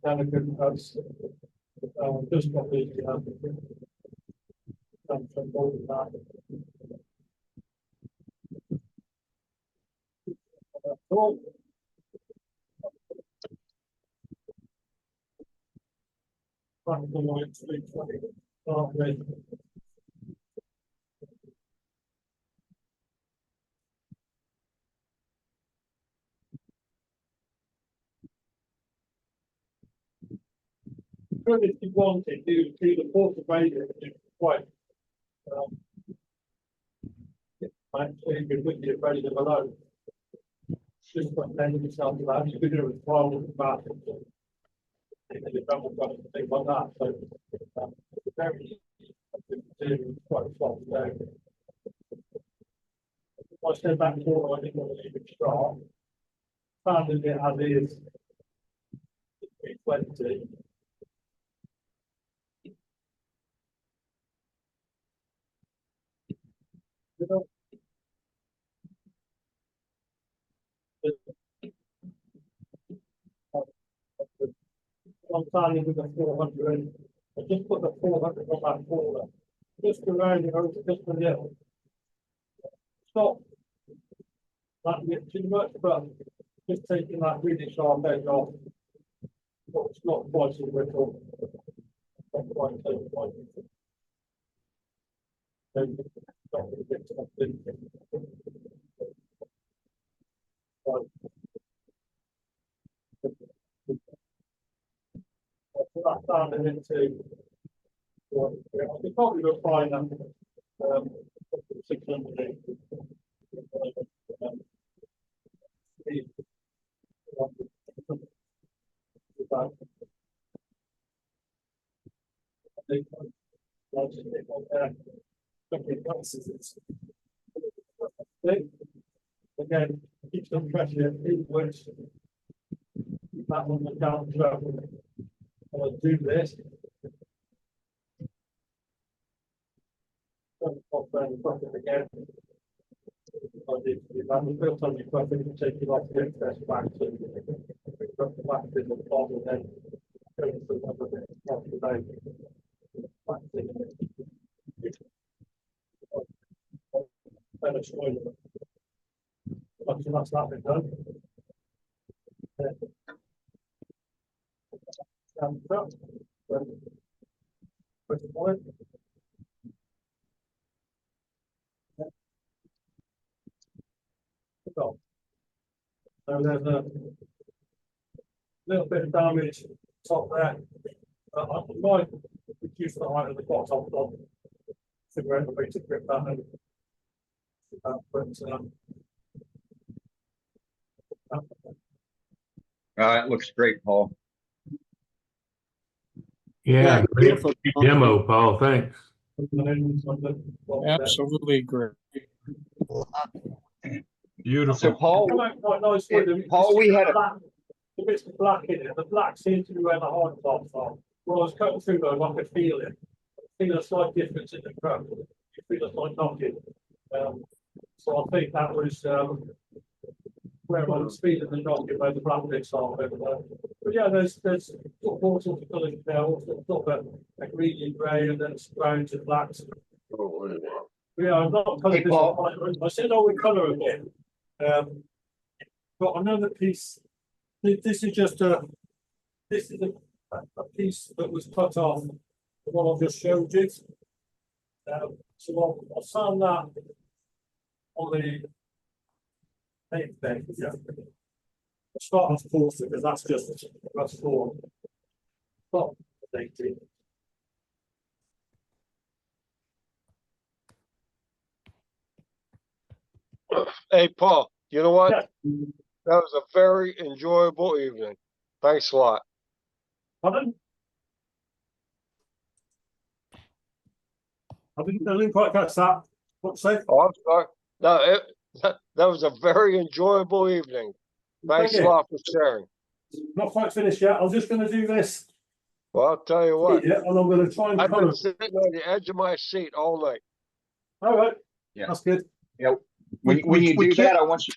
Down a good post. Just got the done some more than that. Oh. Front of the line, 320. Really, if you wanted, do the port of radio quite. Actually, you could with your radio below. Just put then yourself to that. You could do it with 12 back. Things like that. So, it's very easy to do quite fast there. If I step back forward, I think I'll leave it start. Founded it as is. 320. I'm starting with the 400. I just put the 400 on that corner. Just around it over just a little. Stop. Not get too much, but just taking that really sharp edge off. But it's not quite so brittle. Not quite so white. Then stop it a bit to that thing. Right. That down into I could probably go find that 600. Again, keep some pressure inwards. That one was down travel. I'll do this. Again. I'll do that. First time you put it, take it off the excess back to the back to the bottom and then go to the other bit of the bank. Better spoiler. That's that been done. Stand up. Put it on. So there's a little bit of damage top there. I might reduce the height of the box. I'll figure out a way to grip that and It looks great, Paul. Yeah, great beautiful. demo, Paul. Thanks. Absolutely great. So Beautiful. Paul, quite nice with them. Paul, we had a The bits of black in it. The black seems to be where the hard parts are. When I was cutting through those, I could feel it. Feel a slight difference in the cut. You feel a slight knocking. So I think that was where I was feeling the knocking where the black bits are over there. But yeah, there's all sorts of colours there, all sorts of a greeny grey and then some browns and blacks. Yeah, I'm not colour Hey, Paul. I said I would colour again. But another piece. This is just a piece that was cut off the one I've just showed you. So I'll sand that on the tape then. Yeah. I'll start off course because that's for stop dating. Hey, Paul, you know what? Yeah. That was a very enjoyable evening. Thanks a lot. Pardon? I didn't quite catch that. What's that? Oh, I'm sorry. No, that was a very enjoyable evening. Thanks a you. lot for sharing. Not quite finished yet. I'm just going to do this Well, I'll tell you what, Yeah, and I'm gonna try and I've colour. been sitting on the edge of my seat all night. All right. Yeah. That's good. Yeah. When We you do can't- that, I want you,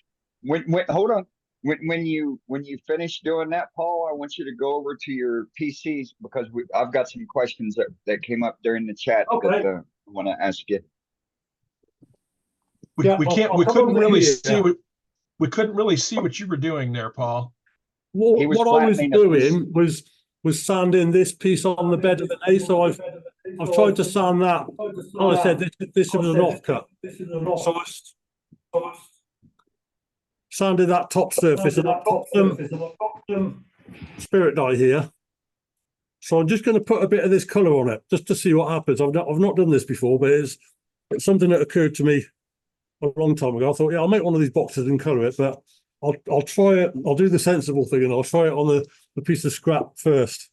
hold on. When you finish doing that, Paul, I want you to go over to your PCs because I've got some questions that came up during the chat Okay. that I want to ask you. We, Yeah, we I'll- can't, I'll we come couldn't over really here. see we couldn't really see what you were doing there, Paul. He was What I was flattening a piece. doing was sanding this piece on the bed of the A. So I've tried to sand that. Like I said, this was an offcut. So I sanded that top surface, and I've got some spirit dye here. So I'm just going to put a bit of this colour on it, just to see what happens. I've not done this before, but it's something that occurred to me a long time ago. I thought, yeah, I'll make one of these boxes and colour it, but I'll try it. I'll do the sensible thing, and I'll try it on the piece of scrap first.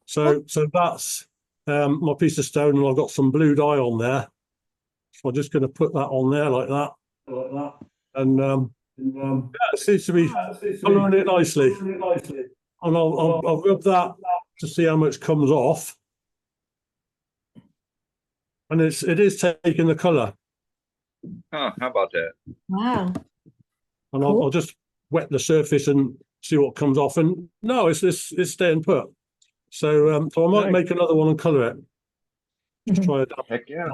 So that's my piece of stone, and I've got some blue dye on there. So I'm just going to put that on there like that, and yeah, it seems to be colouring it nicely. And I'll rub that to see how much comes off, and it is taking the colour. Huh, how about that? Wow. And Cool. I'll just wet the surface and see what comes off. And no, it's staying put. So I might make another one and colour it. Just try it out. Heck yeah.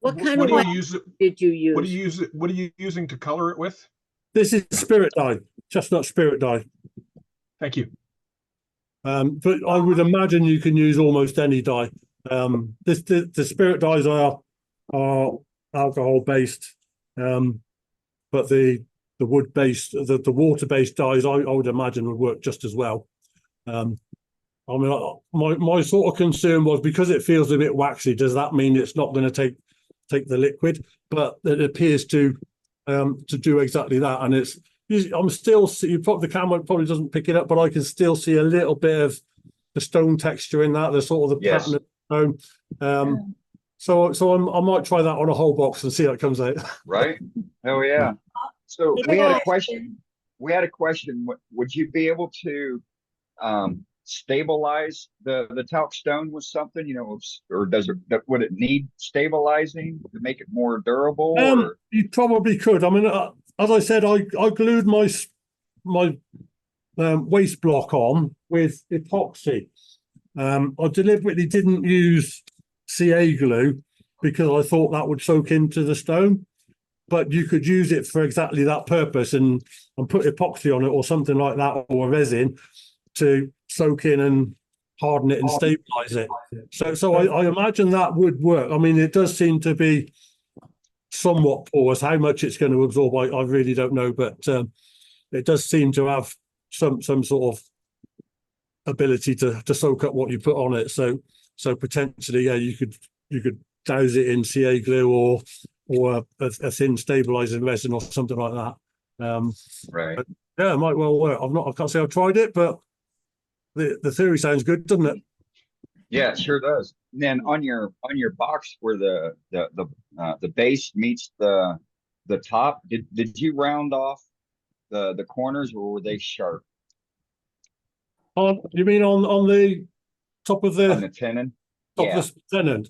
What kind What of do wax you use? did you What do use? you use? What are you using to color it with? This is spirit dye, chestnut spirit dye. Thank you. But I would imagine you can use almost any dye. The spirit dyes are alcohol based, but the wood based, the water based dyes, I would imagine would work just as well. I mean, my sort of concern was because it feels a bit waxy. Does that mean it's not going to take the liquid? But it appears to do exactly that. And I'm still the camera probably doesn't pick it up, but I can still see a little bit of the stone texture in that. The sort of the Yes. pattern of stone. So I might try that on a whole box and see how it comes out. Right? Oh yeah. So Hey, we had a Paul. question. Would you be able to stabilize the talc stone with something, or would it need stabilizing to make it more durable? Or You probably could. I mean, as I said, I glued my waste block on with epoxy. I deliberately didn't use CA glue because I thought that would soak into the stone. But you could use it for exactly that purpose and put epoxy on it or something like that, or resin to soak in and harden it and stabilize it. So I imagine that would work. I mean, it does seem to be somewhat porous. How much it's going to absorb, I really don't know, but it does seem to have some sort of ability to soak up what you put on it. So potentially, yeah, you could douse it in CA glue or a thin stabilizing resin or something like that. right? Yeah, it might well work. I can't say I've tried it, but the theory sounds good, doesn't it? Yeah, it sure does. And then on your box where the base meets the top, did you round off the corners, or were they sharp You mean on the top of on the the tenon? top Yeah. of the tenon?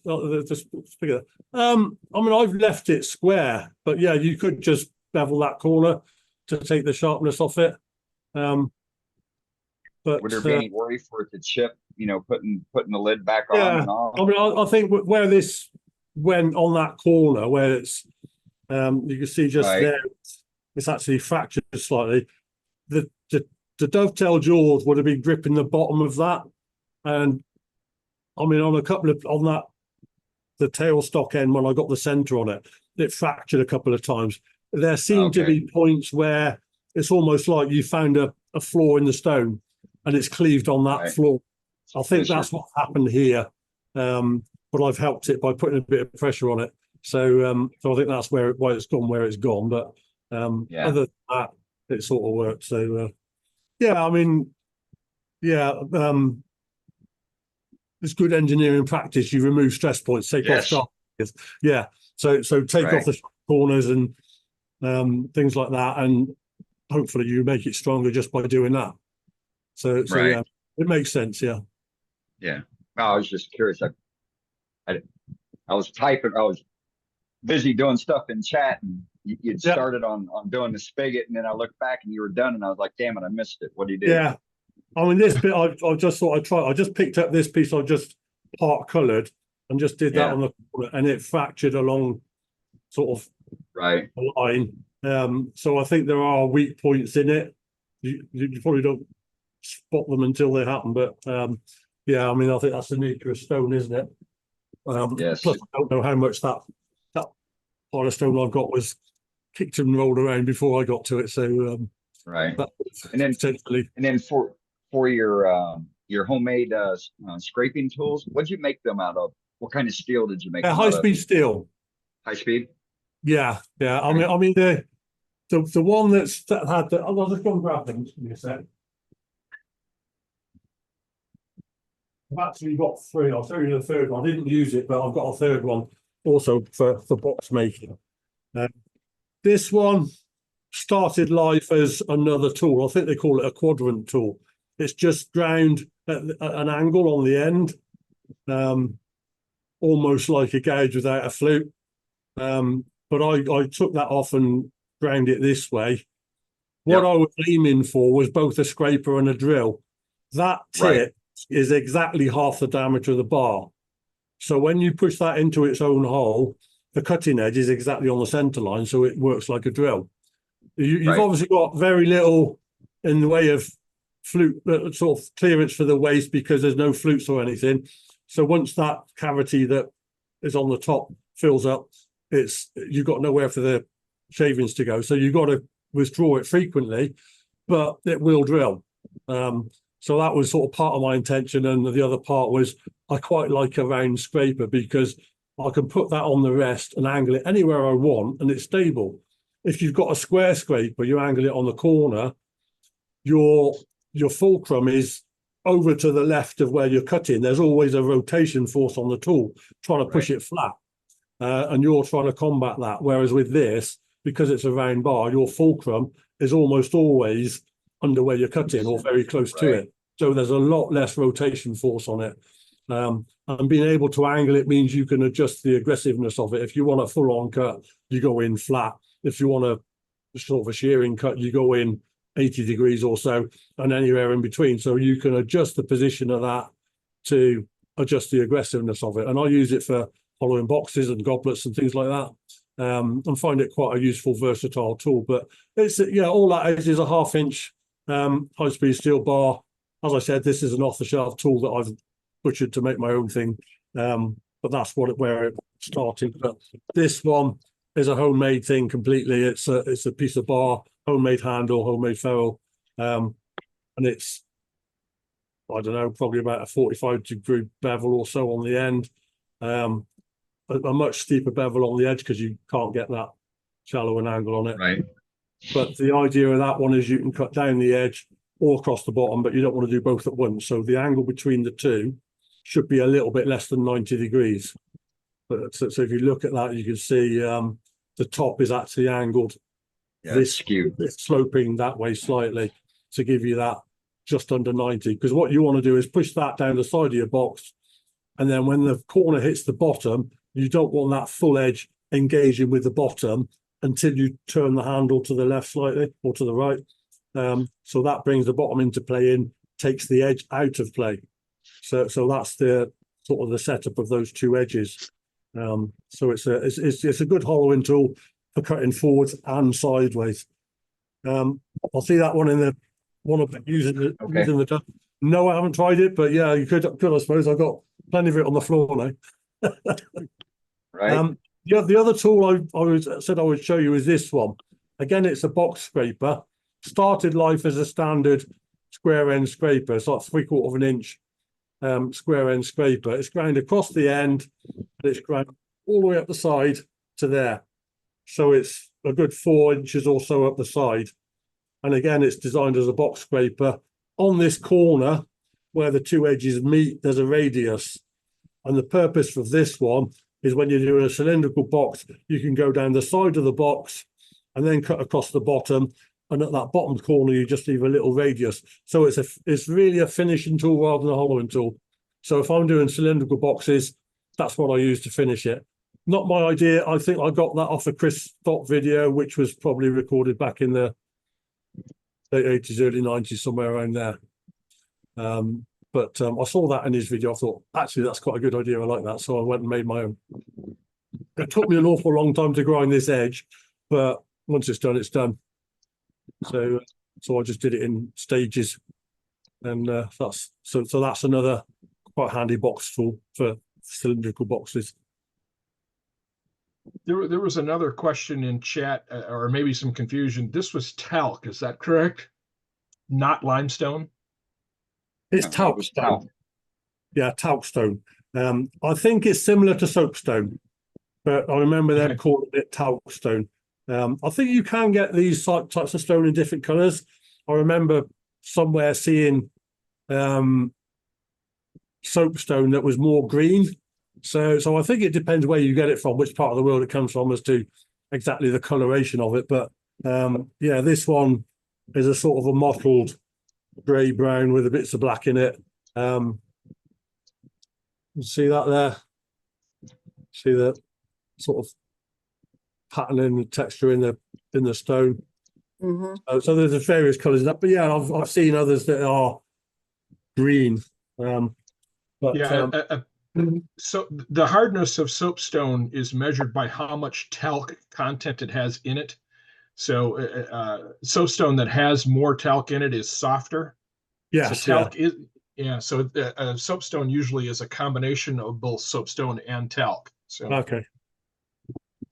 Figure. I mean, I've left it square, but yeah, you could just bevel that corner to take the sharpness off it. But Would there be any worry for it to chip? Putting the lid back on yeah, and off. I mean, I think where this went on that corner, where it's you can see just Right. there, it's actually fractured slightly. The dovetail jaws would have been gripping the bottom of that, and I mean, on the tailstock end when I got the center on it, it fractured a couple of times. There seemed to be points where it's almost like you found a flaw in the stone, and it's cleaved on that Right. flaw. I think Sure. that's what happened here, but I've helped it by putting a bit of pressure on it. So I think that's why it's gone where it's gone. But Yeah. other than that, it sort of worked. So yeah, I mean, yeah, it's good engineering practice. You remove stress points, take off Yes. sharp areas. Yeah, so take Right. off the corners and things like that, and hopefully you make it stronger just by doing that. So Right. yeah, It makes sense, yeah. Yeah. No, I was just curious. I was typing. I was busy doing stuff in chat, and you'd Yeah. started on doing the spigot, and then I looked back and you were done, and I was like, damn it, I missed it. What do you do? Yeah. I mean, this bit, I just thought I'd try. I just picked up this piece I just part coloured and just did that Yeah. on the corner, and it fractured along sort of Right. a line. So I think there are weak points in it. You probably don't spot them until they happen, but yeah, I mean, I think that's the nature of stone, isn't it? Yes. Plus, I don't know how much that pile of stone I've got was kicked and rolled around before I got to it. So Right. that And then potentially, And then for your homemade scraping tools, what'd you make them out of? What kind of steel did you make them high out of? speed steel. High speed? Yeah. I mean, the one that had the. I'll just go and grab them. Just give me a sec. I've actually got three. I'll show you the third one. I didn't use it, but I've got a third one also for box making. This one started life as another tool. I think they call it a quadrant tool. It's just ground at an angle on the end, almost like a gouge without a flute. But I took that off and ground it this way. What I was aiming for was both a scraper and a drill. That tip is exactly half the diameter of the bar. So when you push that into its own hole, the cutting edge is exactly on the center line, so it works like a drill. You've obviously got very little in the way of flute sort of clearance for the waste because there's no flutes or anything. So once that cavity that is on the top fills up, you've got nowhere for the shavings to go. So you've got to withdraw it frequently, but it will drill. So that was sort of part of my intention, and the other part was I quite like a round scraper because I can put that on the rest and angle it anywhere I want, and it's stable. If you've got a square scraper, you angle it on the corner, your fulcrum is over to the left of where you're cutting. There's always a rotation force on the tool trying to push it flat, and you're trying to combat that. Whereas with this, because it's a round bar, your fulcrum is almost always under where you're cutting or very close to it. So there's a lot less rotation force on it. And being able to angle it means you can adjust the aggressiveness of it. If you want a full-on cut, you go in flat. If you want a sort of a shearing cut, you go in 80 degrees or so, and anywhere in between. So you can adjust the position of that to adjust the aggressiveness of it. And I use it for hollowing boxes and goblets and things like that. And find it quite a useful, versatile tool. But it's, all that is a 1/2 inch high-speed steel bar. As I said, this is an off-the-shelf tool that I've butchered to make my own thing. But that's where it started. But this one is a homemade thing completely. It's a piece of bar, homemade handle, homemade ferrule. And it's, I don't know, probably about a 45-degree bevel or so on the end. A much steeper bevel on the edge because you can't get that shallow an angle on it. Right. But the idea of that one is you can cut down the edge or across the bottom, but you don't want to do both at once. So the angle between the two should be a little bit less than 90 degrees. But so if you look at that, you can see the top is actually angled. This skewed. It's sloping that way slightly to give you that just under 90. Because what you want to do is push that down the side of your box. And then when the corner hits the bottom, you don't want that full edge engaging with the bottom until you turn the handle to the left slightly or to the right. So that brings the bottom into play takes the edge out of play. So that's the sort of the setup of those two edges. So it's a good hollowing tool for cutting forwards and sideways. I'll see that one in the one of using the no, I haven't tried it, but yeah, you could I suppose. I've got plenty of it on the floor now. Right. The other tool I said I would show you is this one. Again, it's a box scraper. Started life as a standard square end scraper. It's like 3/4 of an inch square end scraper. It's ground across the end, and it's ground all the way up the side to there. So it's a good 4 inches or so up the side. And again, it's designed as a box scraper. On this corner where the two edges meet, there's a radius. And the purpose of this one is when you're doing a cylindrical box, you can go down the side of the box and then cut across the bottom. and at that bottom corner you just leave a little radius. So it's really a finishing tool rather than a hollowing tool. So if I'm doing cylindrical boxes, that's what I use to finish it. Not my idea. I think I got that off a Chris Stock video, which was probably recorded back in the late 80s, early 90s, somewhere around there. But I saw that in his video. I thought, actually, that's quite a good idea. I like that. So I went and made my own. It took me an awful long time to grind this edge, but once it's done, it's done. So I just did it in stages. And that's another quite handy box tool for cylindrical boxes. There was another question in chat, or maybe some confusion. This was talc, is that correct? Not limestone? It's No, it talc was stone. talc. Yeah, talc stone. I think it's similar to soapstone, but I remember them calling it talc stone. I think you can get these types of stone in different colours. I remember somewhere seeing soapstone that was more green. So I think it depends where you get it from, which part of the world it comes from, as to exactly the coloration of it. But yeah, this one is a sort of a mottled grey brown with a bits of black in it. See that there? See the sort of pattern and the texture in the stone. Mm-hmm. So there's various colours in that. But yeah, I've seen others that are green. So the hardness of soapstone is measured by how much talc content it has in it. So soapstone that has more talc in it is softer. Yes, so talc is So soapstone usually is a combination of both soapstone and talc. So okay,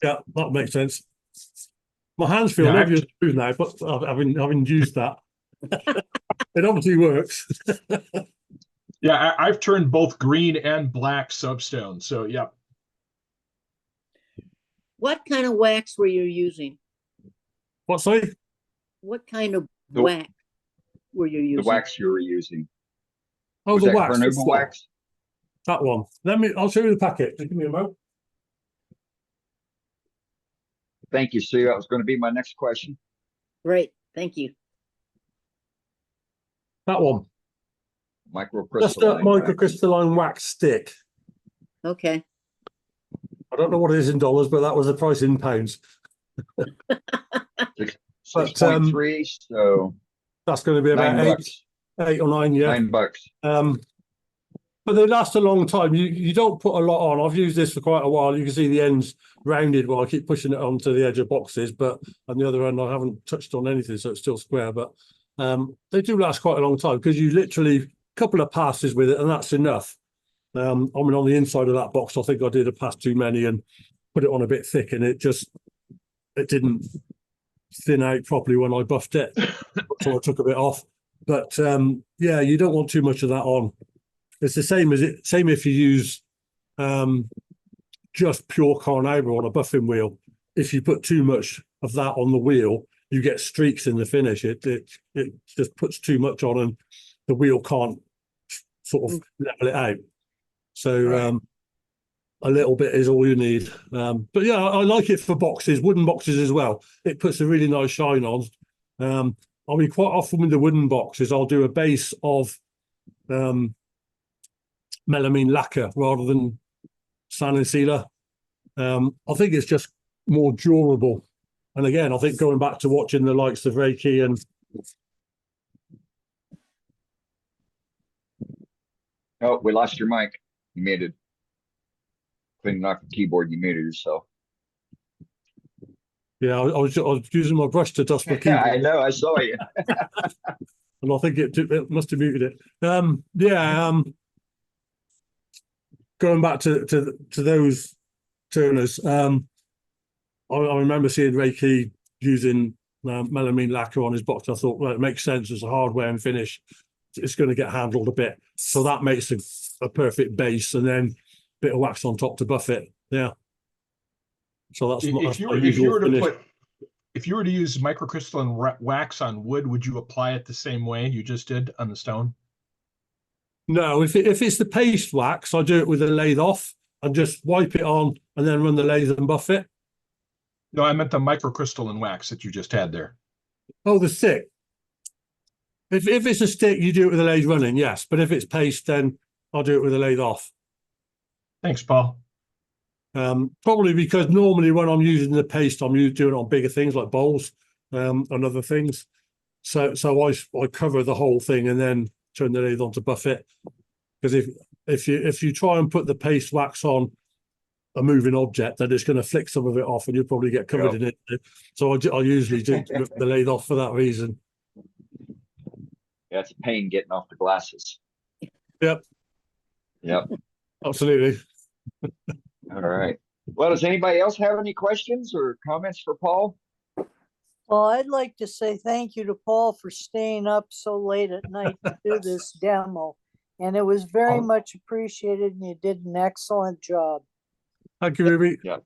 yeah, that makes sense. My hands feel Yeah, heavier now, but having used that, it obviously works. yeah, I've turned both green and black soapstone. So yeah. What kind of wax were you using? What, sorry? What kind of The- wax were you The using? wax you were using. Oh, Was the that wax. carnauba wax? That one. I'll show you the packet. Just give me a moment. Thank you, Sue. That was going to be my next question. Great, thank you. That one. Just a Microcrystalline wax. microcrystalline wax stick. Okay. I don't know what it is in dollars, but that was the price in pounds. 6.3, so That's going to be about $9. eight or nine, yeah. $9. But they last a long time. You don't put a lot on. I've used this for quite a while. You can see the ends rounded while I keep pushing it onto the edge of boxes. But on the other end, I haven't touched on anything, so it's still square. But they do last quite a long time because you literally a couple of passes with it, and that's enough. I mean, on the inside of that box, I think I did a pass too many and put it on a bit thick, and it didn't thin out properly when I buffed it. So I took a bit off. But yeah, you don't want too much of that on. It's the same if you use just pure carnauba on a buffing wheel. If you put too much of that on the wheel, you get streaks in the finish. It just puts too much on, and the wheel can't sort of level it out. So a little bit is all you need. But yeah, I like it for boxes, wooden boxes as well. It puts a really nice shine on. I mean, quite often with the wooden boxes, I'll do a base of melamine lacquer rather than sand and sealer. I think it's just more durable. And again, I think going back to watching the likes of Reiki and Oh, we lost your mic. You muted. Cleaning off the keyboard, you muted yourself. yeah, I was using my brush to dust my Yeah, keyboard. I know. I saw you. And I think it must have muted it. Going back to those turners, I remember seeing Reiki using melamine lacquer on his box. I thought, well, it makes sense as a hardware and finish. It's going to get handled a bit, so that makes a perfect base, and then a bit of wax on top to buff it. Yeah. So that's if you were to use microcrystalline wax on wood, would you apply it the same way you just did on the stone? No, if it's the paste wax, I do it with a lathe off and just wipe it on and then run the lathe and buff it. No, I meant the microcrystalline wax that you just had there. Oh, the stick. If it's a stick, you do it with the lathe running, yes. But if it's paste, then I'll do it with the lathe off. Thanks, Paul. Probably because normally when I'm using the paste, I'm doing it on bigger things like bowls and other things. So I cover the whole thing and then turn the lathe on to buff it. Because if you try and put the paste wax on a moving object, then it's going to flick some of it off, and you'll probably get covered in it. So I usually do the lathe off for that reason. Yeah, it's a pain getting off the glasses. Yep, absolutely. All right. Well, does anybody else have any questions or comments for Paul? Well, I'd like to say thank you to Paul for staying up so late at night to do this demo. And it was very much appreciated, and you did an excellent job. Thank you, Ruby. Yeah.